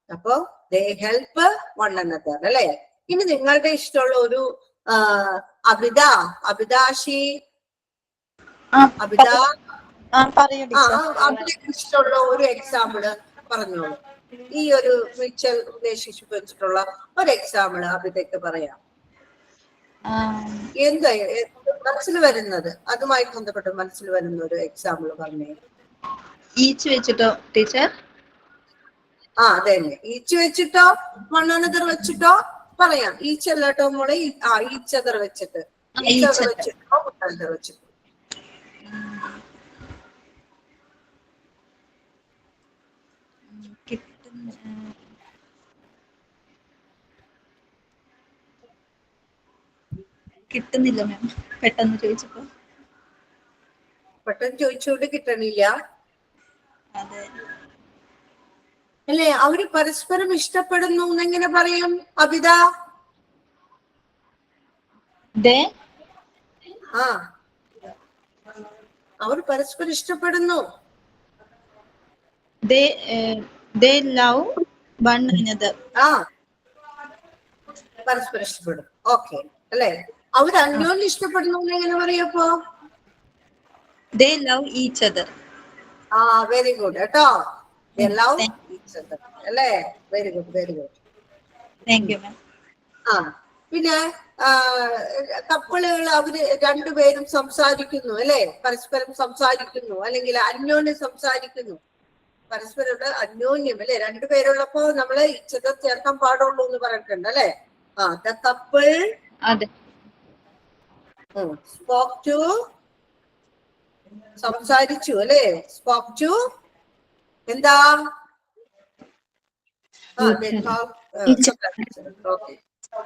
അപ്പോ ദേ ഹെൽപ്പ് വൺ അനദർ അല്ലെ. ഇനി നിങ്ങളുടെ ഇഷ്ടമുള്ള ഒരു അബിതാശി ഇഷ്ടമുള്ള ഒരു എക്സാമ്പിള് പറഞ്ഞോളൂ. ഈ ഒരു മ്യൂച്വൽ റിലേഷൻഷിപ്പ് വെച്ചിട്ടുള്ള ഒരു എക്സാമ്പിള് അബിതയ്ക്ക് പറയാം. എന്താ മനസ്സിൽ വരുന്നത്? അതുമായി ബന്ധപ്പെട്ട് മനസ്സിൽ വരുന്ന ഒരു എക്സാമ്പിൾ പറഞ്ഞേ. ഈച്ച് വെച്ചിട്ടോ ടീച്ചർ? അതന്നെ, ഈച്ച് വെച്ചിട്ടോ വൺ അനദർ വെച്ചിട്ടോ പറയാം. ഈച്ച് അല്ലാട്ടോ മോളെ. ഈച്ച് അതർ വെച്ചിട്ട്, ഈച്ച് അതർ വെച്ചിട്ടോ വൺ അനദർ വെച്ചിട്ടോ. കിട്ടുന്നില്ല മാം, പെട്ടെന്ന് ചോദിച്ചുകൊണ്ട് കിട്ടണില്ല അല്ലേ? അവര് പരസ്പരം ഇഷ്ടപ്പെടുന്നു എന്നെങ്ങനെ പറയും അബിത? അവർ പരസ്പരം ഇഷ്ടപ്പെടുന്നു. പരസ്പരം ഇഷ്ടപ്പെടും. ഓക്കെ അല്ലെ. അവർ അന്യോന്യം ഇഷ്ടപ്പെടുന്നു എങ്ങനെ പറയപ്പോ? They love each other. Very good കേട്ടോ. They love each അല്ലേ? Very good, very good. Thank you ma'am. ആ പിന്നെ കപ്പിളുകൾ അവര് രണ്ടുപേരും സംസാരിക്കുന്നു അല്ലെ, പരസ്പരം സംസാരിക്കുന്നു, അല്ലെങ്കിൽ അന്യോന്യം സംസാരിക്കുന്നു, പരസ്പരം അന്യോന്യം അല്ലെ. രണ്ടുപേരുള്ളപ്പോ നമ്മള് ഇച്ചത ചേർക്കാൻ പാടുള്ളൂ എന്ന് പറഞ്ഞിട്ടുണ്ട് അല്ലെ. ദ കപ്പിൾ അതെ. സ്പോക്ക് ടു, സംസാരിച്ചു അല്ലെ. സ്പോക്ക് ടു എന്താ?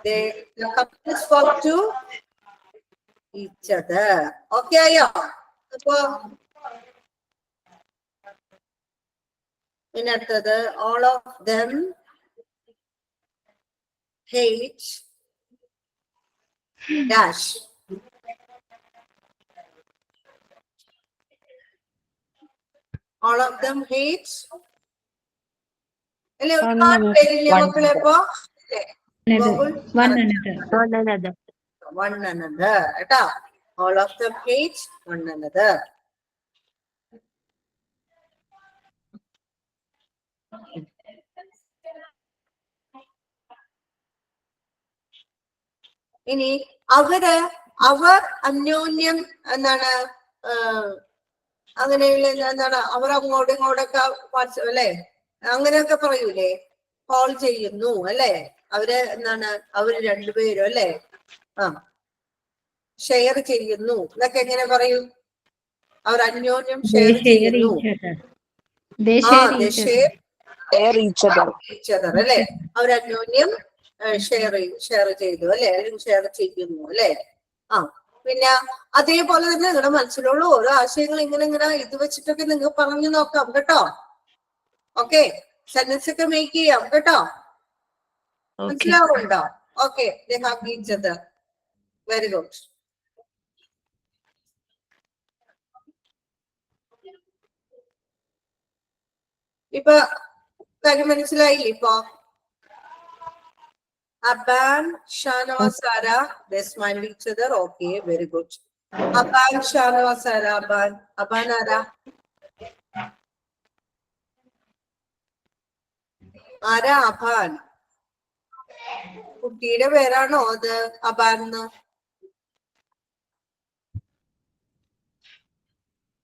The couple spoke to each other. Okay ആയോ? അപ്പൊ പിന്നെ അടുത്തത് all of them hate dash. All of them hate അല്ലെ. ഒരുപാട് പേരില്ലേ മക്കളെ? ഇപ്പൊ One another. One another കേട്ടാ. All of them hate one another. ഇനി അവർ അന്യോന്യം എന്താണ് അങ്ങനെയുള്ള എന്താണ്, അവർ അങ്ങോട്ടും ഇങ്ങോട്ടൊക്കെ അല്ലെ അങ്ങനെയൊക്കെ പറയൂലേ, കോൾ ചെയ്യുന്നു അല്ലെ. അവര് എന്താണ്, അവര് രണ്ടുപേരും അല്ലെ ഷെയർ ചെയ്യുന്നു എന്നൊക്കെ എങ്ങനെ പറയും? അവർ അന്യോന്യം ഷെയർ ചെയ്യുന്നു. അല്ലെ, അവർ അന്യോന്യം ഷെയർ ചെയ്തു അല്ലെ, അല്ലെങ്കിൽ ഷെയർ ചെയ്യുന്നു അല്ലെ. പിന്നെ അതേപോലെ തന്നെ നിങ്ങളുടെ മനസ്സിലുള്ള ഓരോ ആശയങ്ങൾ ഇങ്ങനെ ഇത് വെച്ചിട്ടൊക്കെ നിങ്ങൾ പറഞ്ഞു നോക്കാം കേട്ടോ. ഓക്കെ, സെന്റൻസ് ഒക്കെ മേക്ക് ചെയ്യാം കേട്ടോ. മനസ്സിലാവുന്നുണ്ടോ? Okay, very good. ഇപ്പൊ കാര്യം മനസ്സിലായില്ലേ? ഇപ്പൊ Aban, Shahnawa, Sarah, they smile each other. Okay, very good. Aban, Shahnawa, Sarah, Aban ആരാ? ആരാ അബാൻ? കുട്ടിയുടെ പേരാണോ അത് അബാൻ?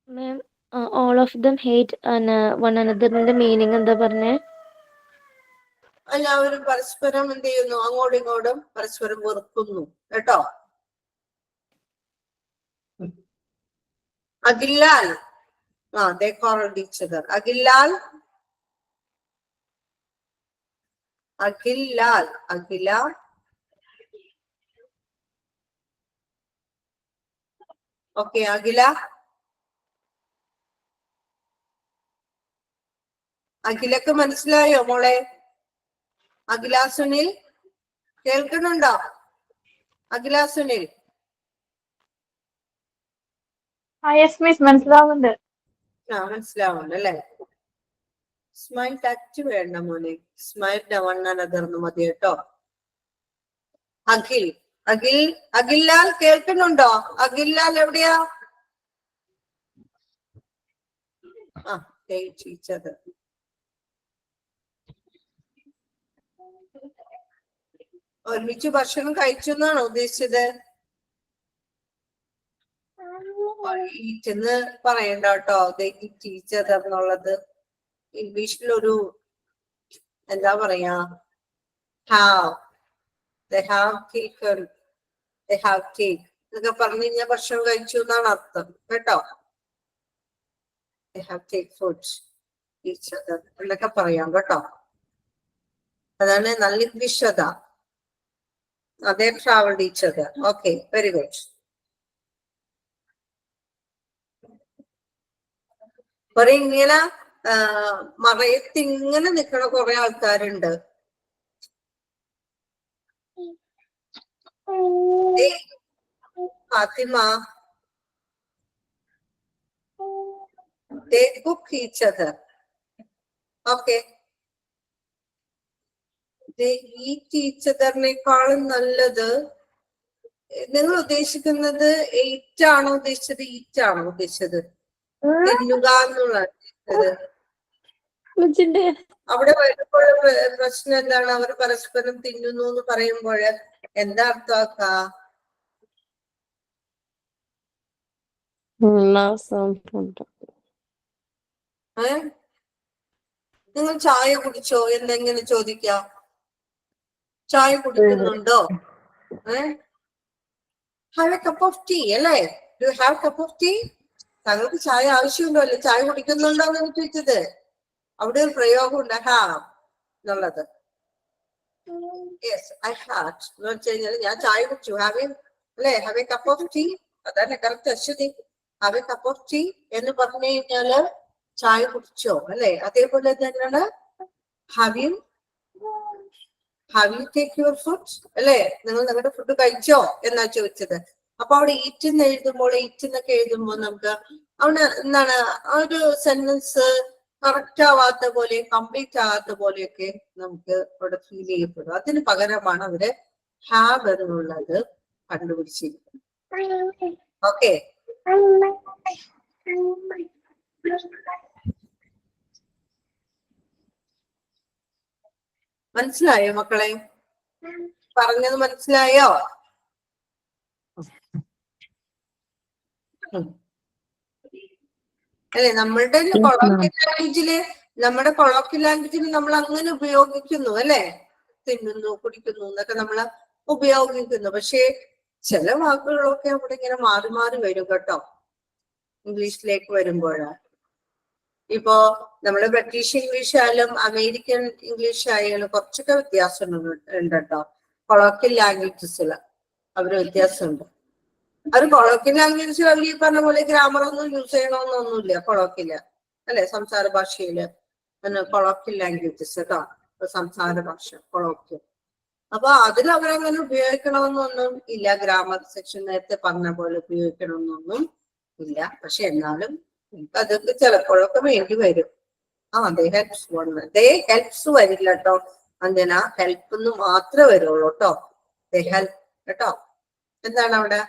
മാം, all of them hate one another ന്റെ മീനിങ് എന്താ പറഞ്ഞേ? എല്ലാവരും പരസ്പരം എന്ത് ചെയ്യുന്നു? അങ്ങോട്ടും ഇങ്ങോട്ടും പരസ്പരം വെറുക്കുന്നു കേട്ടോ. Akhilal, they quarreled each other. Akhilal, Akhila, okay. അഖിലക്ക് മനസ്സിലായോ മോളെ? അഖില സുനിൽ കേൾക്കുന്നുണ്ടോ? അഖില സുനിൽ മനസ്സിലാവുന്നുണ്ട്. മനസ്സിലാവുന്നുണ്ട് അല്ലെ. സ്മൈൽ ടച്ച് വേണ്ട മോനെ, സ്മൈൽ വൺ അനദർ മതി കേട്ടോ. അഖിലാൽ കേൾക്കുന്നുണ്ടോ? അഖിലാൽ എവിടെയാ? ടീച്ചർ ഒരുമിച്ച് ഭക്ഷണം കഴിച്ചു എന്നാണോ ഉദ്ദേശിച്ചത്? ഈറ്റെന്ന് പറയണ്ട കേട്ടോ, ടീച്ചർ എന്നുള്ളത് ഇംഗ്ലീഷിലൊരു എന്താ പറയാ, എന്നൊക്കെ പറഞ്ഞു കഴിഞ്ഞാൽ ഭക്ഷണം കഴിച്ചു എന്നാണ് അർത്ഥം കേട്ടോ. എന്നൊക്കെ പറയാം കേട്ടോ. അതാണ് നല്ല ഇംഗ്ലീഷ്. അതാ അതേ travel teacher. Okay, very good. കുറെ ഇങ്ങനെ മറയത്ത് ഇങ്ങനെ നിൽക്കണ കുറെ ആൾക്കാരുണ്ട്. Fathima, they book each other. Okay, they eat each otherനേക്കാളും നല്ലത് നിങ്ങൾ ഉദ്ദേശിക്കുന്നത് എയ്റ്റ് ആണോ ഉദ്ദേശിച്ചത്, ഈറ്റ് ആണോ ഉദ്ദേശിച്ചത്? തിന്നുക എന്നുള്ള അവിടെ വരുമ്പോൾ പ്രശ്നം എന്താണ്? അവർ പരസ്പരം തിന്നുന്നു എന്ന് പറയുമ്പോൾ എന്താ അർത്ഥമാക്കാ? നിങ്ങൾ ചായ കുടിച്ചോ എന്തെങ്കിലും ചോദിക്കാം. ചായ കുടിക്കുന്നുണ്ടോ? Have a cup of tea അല്ലേ? Do have cup of tea? താങ്കൾക്ക് ചായ ആവശ്യമുണ്ടോ അല്ലേ? ചായ കുടിക്കുന്നുണ്ടോ എന്ന് ചോദിച്ചത്. അവിടെ ഒരു പ്രയോഗം ഉണ്ട്, ഹാവ് എന്നുള്ളത്. യെസ്, ഐ ഹാവ് എന്ന് വെച്ച് കഴിഞ്ഞാൽ ഞാൻ ചായ കുടിച്ചു. ഹാവ് എ അല്ലേ? Have a cup of tea, അതന്നെ correct Aswathy. Have a cup of tea എന്ന് പറഞ്ഞു കഴിഞ്ഞാല് ചായ കുടിച്ചോ അല്ലെ? അതേപോലെ തന്നെയാണ് have you take your food അല്ലെ? നിങ്ങൾ നിങ്ങളുടെ ഫുഡ് കഴിച്ചോ എന്നാ ചോദിച്ചത്. അപ്പൊ അവിടെ ഈറ്റ് എന്ന് എഴുതുമ്പോൾ, ഈറ്റ് എന്നൊക്കെ എഴുതുമ്പോൾ നമുക്ക് അവിടെ എന്താണ് ആ ഒരു സെന്റൻസ് കറക്റ്റ് ആവാത്ത പോലെ, കംപ്ലീറ്റ് ആവാത്ത പോലെയൊക്കെ നമുക്ക് അവിടെ ഫീൽ ചെയ്യപ്പെടും. അതിന് പകരമാണ് അവര് ഹാവ് എന്നുള്ളത് കണ്ടുപിടിച്ചിരിക്കുന്നത്. ഓക്കെ, മനസ്സിലായോ മക്കളെ? പറഞ്ഞത് മനസ്സിലായോ? അല്ലെ? നമ്മളുടെ കൊളോക്കിയൽ ലാംഗ്വേജില് നമ്മൾ അങ്ങനെ ഉപയോഗിക്കുന്നു അല്ലെ? തിന്നുന്നു, കുടിക്കുന്നു എന്നൊക്കെ നമ്മൾ ഉപയോഗിക്കുന്നു. പക്ഷെ ചില വാക്കുകളൊക്കെ അവിടെ ഇങ്ങനെ മാറി മാറി വരും കേട്ടോ, ഇംഗ്ലീഷിലേക്ക് വരുമ്പോഴാണ്. ഇപ്പോ നമ്മള് ബ്രിട്ടീഷ് ഇംഗ്ലീഷ് ആയാലും അമേരിക്കൻ ഇംഗ്ലീഷ് ആയാലും കുറച്ചൊക്കെ വ്യത്യാസം ഉണ്ട് കേട്ടോ. കൊളോക്കിയൽ ലാംഗ്വേജസില് അവര് വ്യത്യാസമുണ്ട്. അത് കൊളോക്കിയൽ ലാംഗ്വേജ് ഈ പറഞ്ഞ പോലെ ഗ്രാമർ ഒന്നും യൂസ് ചെയ്യണമെന്നൊന്നുമില്ല കൊളോക്കിയല് അല്ലെ? സംസാര ഭാഷയില് കൊളോക്കിയൽ ലാംഗ്വേജസ് കേട്ടോ, സംസാര ഭാഷ കൊളോക്കിയൽ. അപ്പൊ അതിൽ അവരങ്ങനെ ഉപയോഗിക്കണമെന്നൊന്നും ഇല്ല. ഗ്രാമർ സെക്ഷൻ നേരത്തെ പറഞ്ഞ പോലെ ഉപയോഗിക്കണമെന്നൊന്നും ഇല്ല. പക്ഷെ എന്നാലും അതൊക്കെ ചിലപ്പോഴൊക്കെ വേണ്ടി വരും. ദേ ഹെൽപ്സ് വരില്ല കേട്ടോ. എന്തിനാ? ഹെൽപ്പ് എന്ന് മാത്രമേ വരുള്ളൂ കേട്ടോ. ദേ ഹെൽപ്പ് കേട്ടോ. എന്താണ് അവിടെ?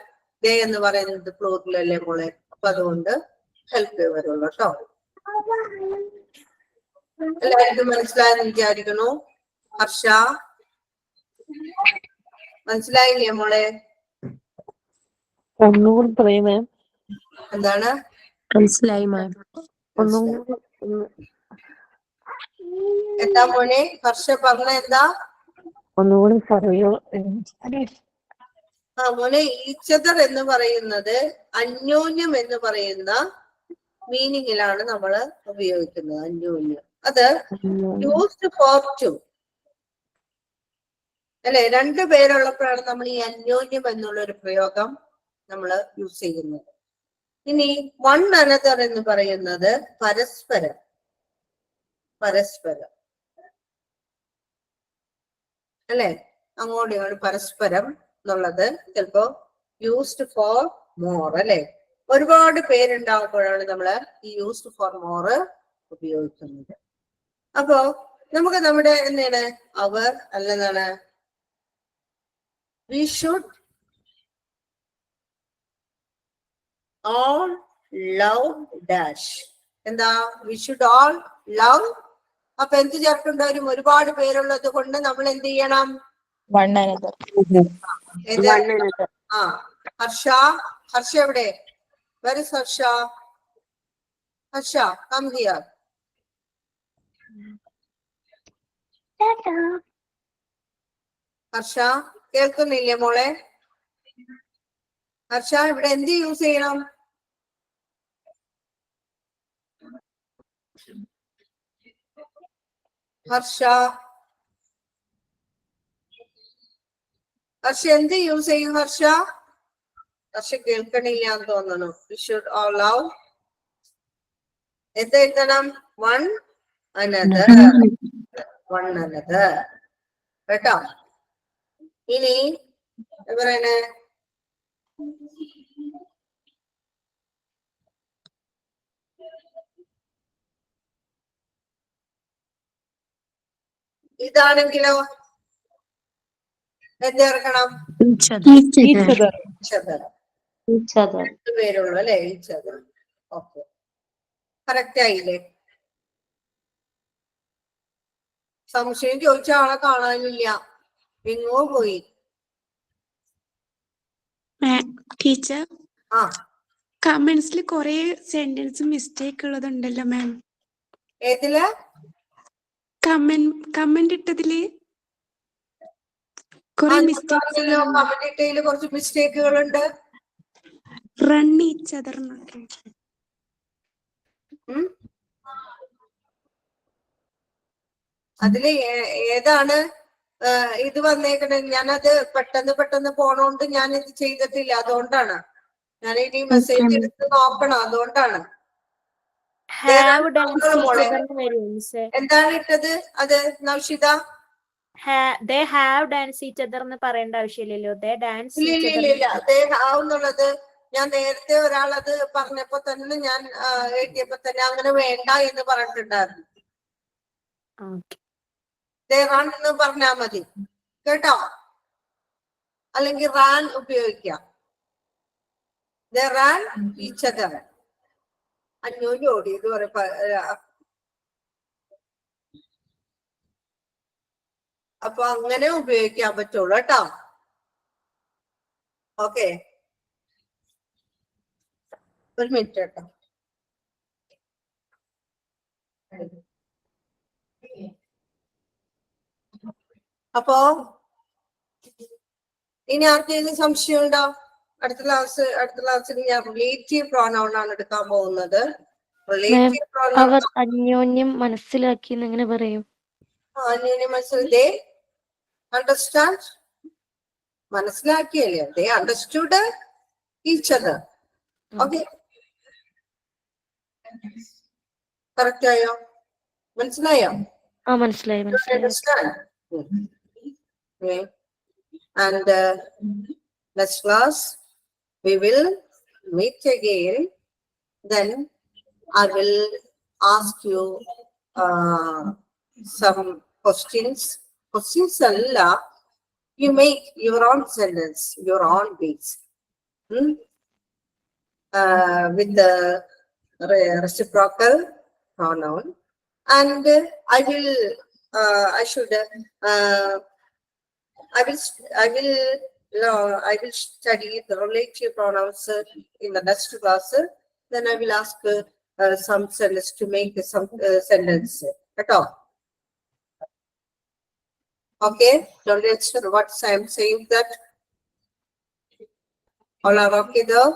ദേ എന്ന് പറയുന്നത് പ്ലൂറലല്ലേ മോളെ? അപ്പൊ അതുകൊണ്ട് ഹെൽപ്പ് വരുള്ളൂ കേട്ടോ. എല്ലാവർക്കും മനസ്സിലായെന്ന് വിചാരിക്കണു. ഹർഷ മനസ്സിലായില്ലേ മോളെ? ഒന്നുകൂടി പറയുമേ. എന്താണ്? മനസ്സിലായി മാം. എന്താ മോനെ ഹർഷ പറഞ്ഞ? എന്താ ഒന്നുകൂടി പറയൂ. മോനെ, ഈച്ചതർ എന്ന് പറയുന്നത് അന്യോന്യം എന്ന് പറയുന്ന മീനിങ്ങിലാണ് നമ്മൾ ഉപയോഗിക്കുന്നത്. അന്യോന്യം അത് യൂസ്ഡ് ഫോർ ടു അല്ലെ? രണ്ടു പേരുള്ളപ്പോഴാണ് നമ്മൾ ഈ അന്യോന്യം എന്നുള്ള ഒരു പ്രയോഗം നമ്മൾ യൂസ് ചെയ്യുന്നത്. ഇനി വൺ അനദർ എന്ന് പറയുന്നത് പരസ്പരം അല്ലെ? അങ്ങോട്ടും ഇങ്ങോട്ടും പരസ്പരം എന്നുള്ളത് ചിലപ്പോ യൂസ്ഡ് ഫോർ മോർ അല്ലെ? ഒരുപാട് പേരുണ്ടാകുമ്പോഴാണ് നമ്മൾ ഈ യൂസ്ഡ് ഫോർ മോർ ഉപയോഗിക്കുന്നത്. അപ്പോ നമുക്ക് നമ്മുടെ എന്താണ് അവർ അല്ലെന്നാണ് we should all love dash. എന്താ? we should all love. അപ്പൊ എന്ത് ചേർക്കുണ്ടാവും? ഒരുപാട് പേരുള്ളത് കൊണ്ട് നമ്മൾ എന്ത് ചെയ്യണം? ഹർഷ എവിടെ? Where is Harsha? Come here. Harsh കേൾക്കുന്നില്ലേ മോളെ? ഹർഷ ഇവിടെ എന്ത് യൂസ് ചെയ്യണം? ഹർഷ എന്ത് യൂസ് ചെയ്യും? ഹർഷ കേൾക്കണില്ല എന്ന് തോന്നുന്നു. We should all love. എന്ത് എഴുതണം? വൺ അനദർ കേട്ടോ. ഇനി പറയണേ ഇതാണെങ്കിലോ എന്തിറക്കണം? പേരുള്ളൂ അല്ലെ? ഓക്കെ, കറക്റ്റ് ആയില്ലേ? സംശയം ചോദിച്ച ആളെ കാണാനില്ല, എങ്ങോ പോയി. ടീച്ചർ, ആ കമന്റ്സിൽ കുറെ സെന്റൻസ് മിസ്റ്റേക്ക് ഉള്ളതുണ്ടല്ലോ മാം. ഏതില്? കമന്റ് ഇട്ടതില് കുറെ മിസ്റ്റേക്സ്. കമന്റ് ഇട്ടതില് കുറച്ച് മിസ്റ്റേക്കുകളുണ്ട്. റൺ ഈച്ച് അതർ എന്നൊക്കെ. അതില് ഏതാണ് ഇത് വന്നേക്കണേ? ഞാനത് പെട്ടെന്ന് പോണോണ്ട് ഞാൻ ഇത് ചെയ്തിട്ടില്ല, അതുകൊണ്ടാണ്. ഞാൻ ഇനി മെസ്സേജ് എടുത്ത് നോക്കണം, അതുകൊണ്ടാണ്. എന്താണ് ഇട്ടത് അത് Naushitha? they have danced each other എന്ന് പറയേണ്ട ആവശ്യമില്ലല്ലോ. they dance each other. ഇല്ല, they have എന്നുള്ളത് ഞാൻ നേരത്തെ ഒരാളത് പറഞ്ഞപ്പോ തന്നെ ഞാൻ എഴുതിയപ്പോ തന്നെ അങ്ങനെ വേണ്ട എന്ന് പറഞ്ഞിട്ടുണ്ടായിരുന്നു. they run എന്ന് പറഞ്ഞാ മതി കേട്ടോ, അല്ലെങ്കിൽ റാൻ ഉപയോഗിക്കാം. they ran each other. അഞ്ഞൂറ് ഓടി ഇത് അപ്പൊ അങ്ങനെ ഉപയോഗിക്കാൻ പറ്റുള്ളൂ കേട്ടോ. ഓക്കെ, ഒരു മിനിറ്റ് കേട്ടോ. അപ്പോ ഇനി ആർക്കെങ്കിലും സംശയം ഉണ്ടോ? അടുത്ത ക്ലാസ്സിൽ ഞാൻ റിലേറ്റീവ് പ്രോനൗൺ ആണ് എടുക്കാൻ പോകുന്നത്. റിലേറ്റീവ് പ്രോനൗൺ അന്യോന്യം മനസ്സിലാക്കി എങ്ങനെ പറയും? അന്യോന്യം മനസ്സിലാക്കി, അണ്ടർസ്റ്റാൻഡ്, മനസ്സിലാക്കിയല്ലേ? They understood each other. Okay, correct ആയോ? മനസ്സിലായോ? മനസ്സിലായി. And next class we will meet again. Then I will ask you some questions. Questions alla, you make your own sentence, your own base, with the reciprocal pronoun. And I will study the relative pronouns in the next class. Then I will ask some sentence to make some sentence at all. Okay, don't you understand what I am saying? That all are okay though?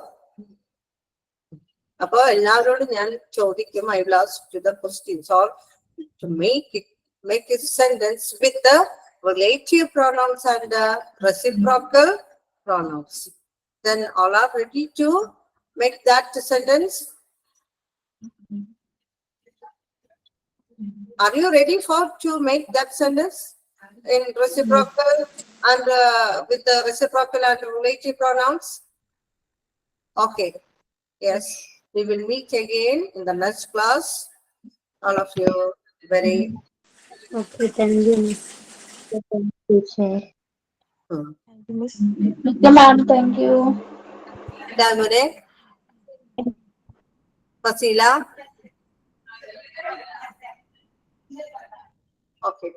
അപ്പൊ എല്ലാവരോടും ഞാൻ ചോദിക്കും, I will ask to the questions or to make a sentence with the relative pronouns and the reciprocal pronouns. Then all are ready to make that sentence. Are you ready to make that sentence in reciprocal and with the reciprocal and relative pronouns? Okay, yes, we will meet again in the next class. All of you very okay. Thank you. Teacher. Ma'am, thank you. Damore, Fasila. Okay.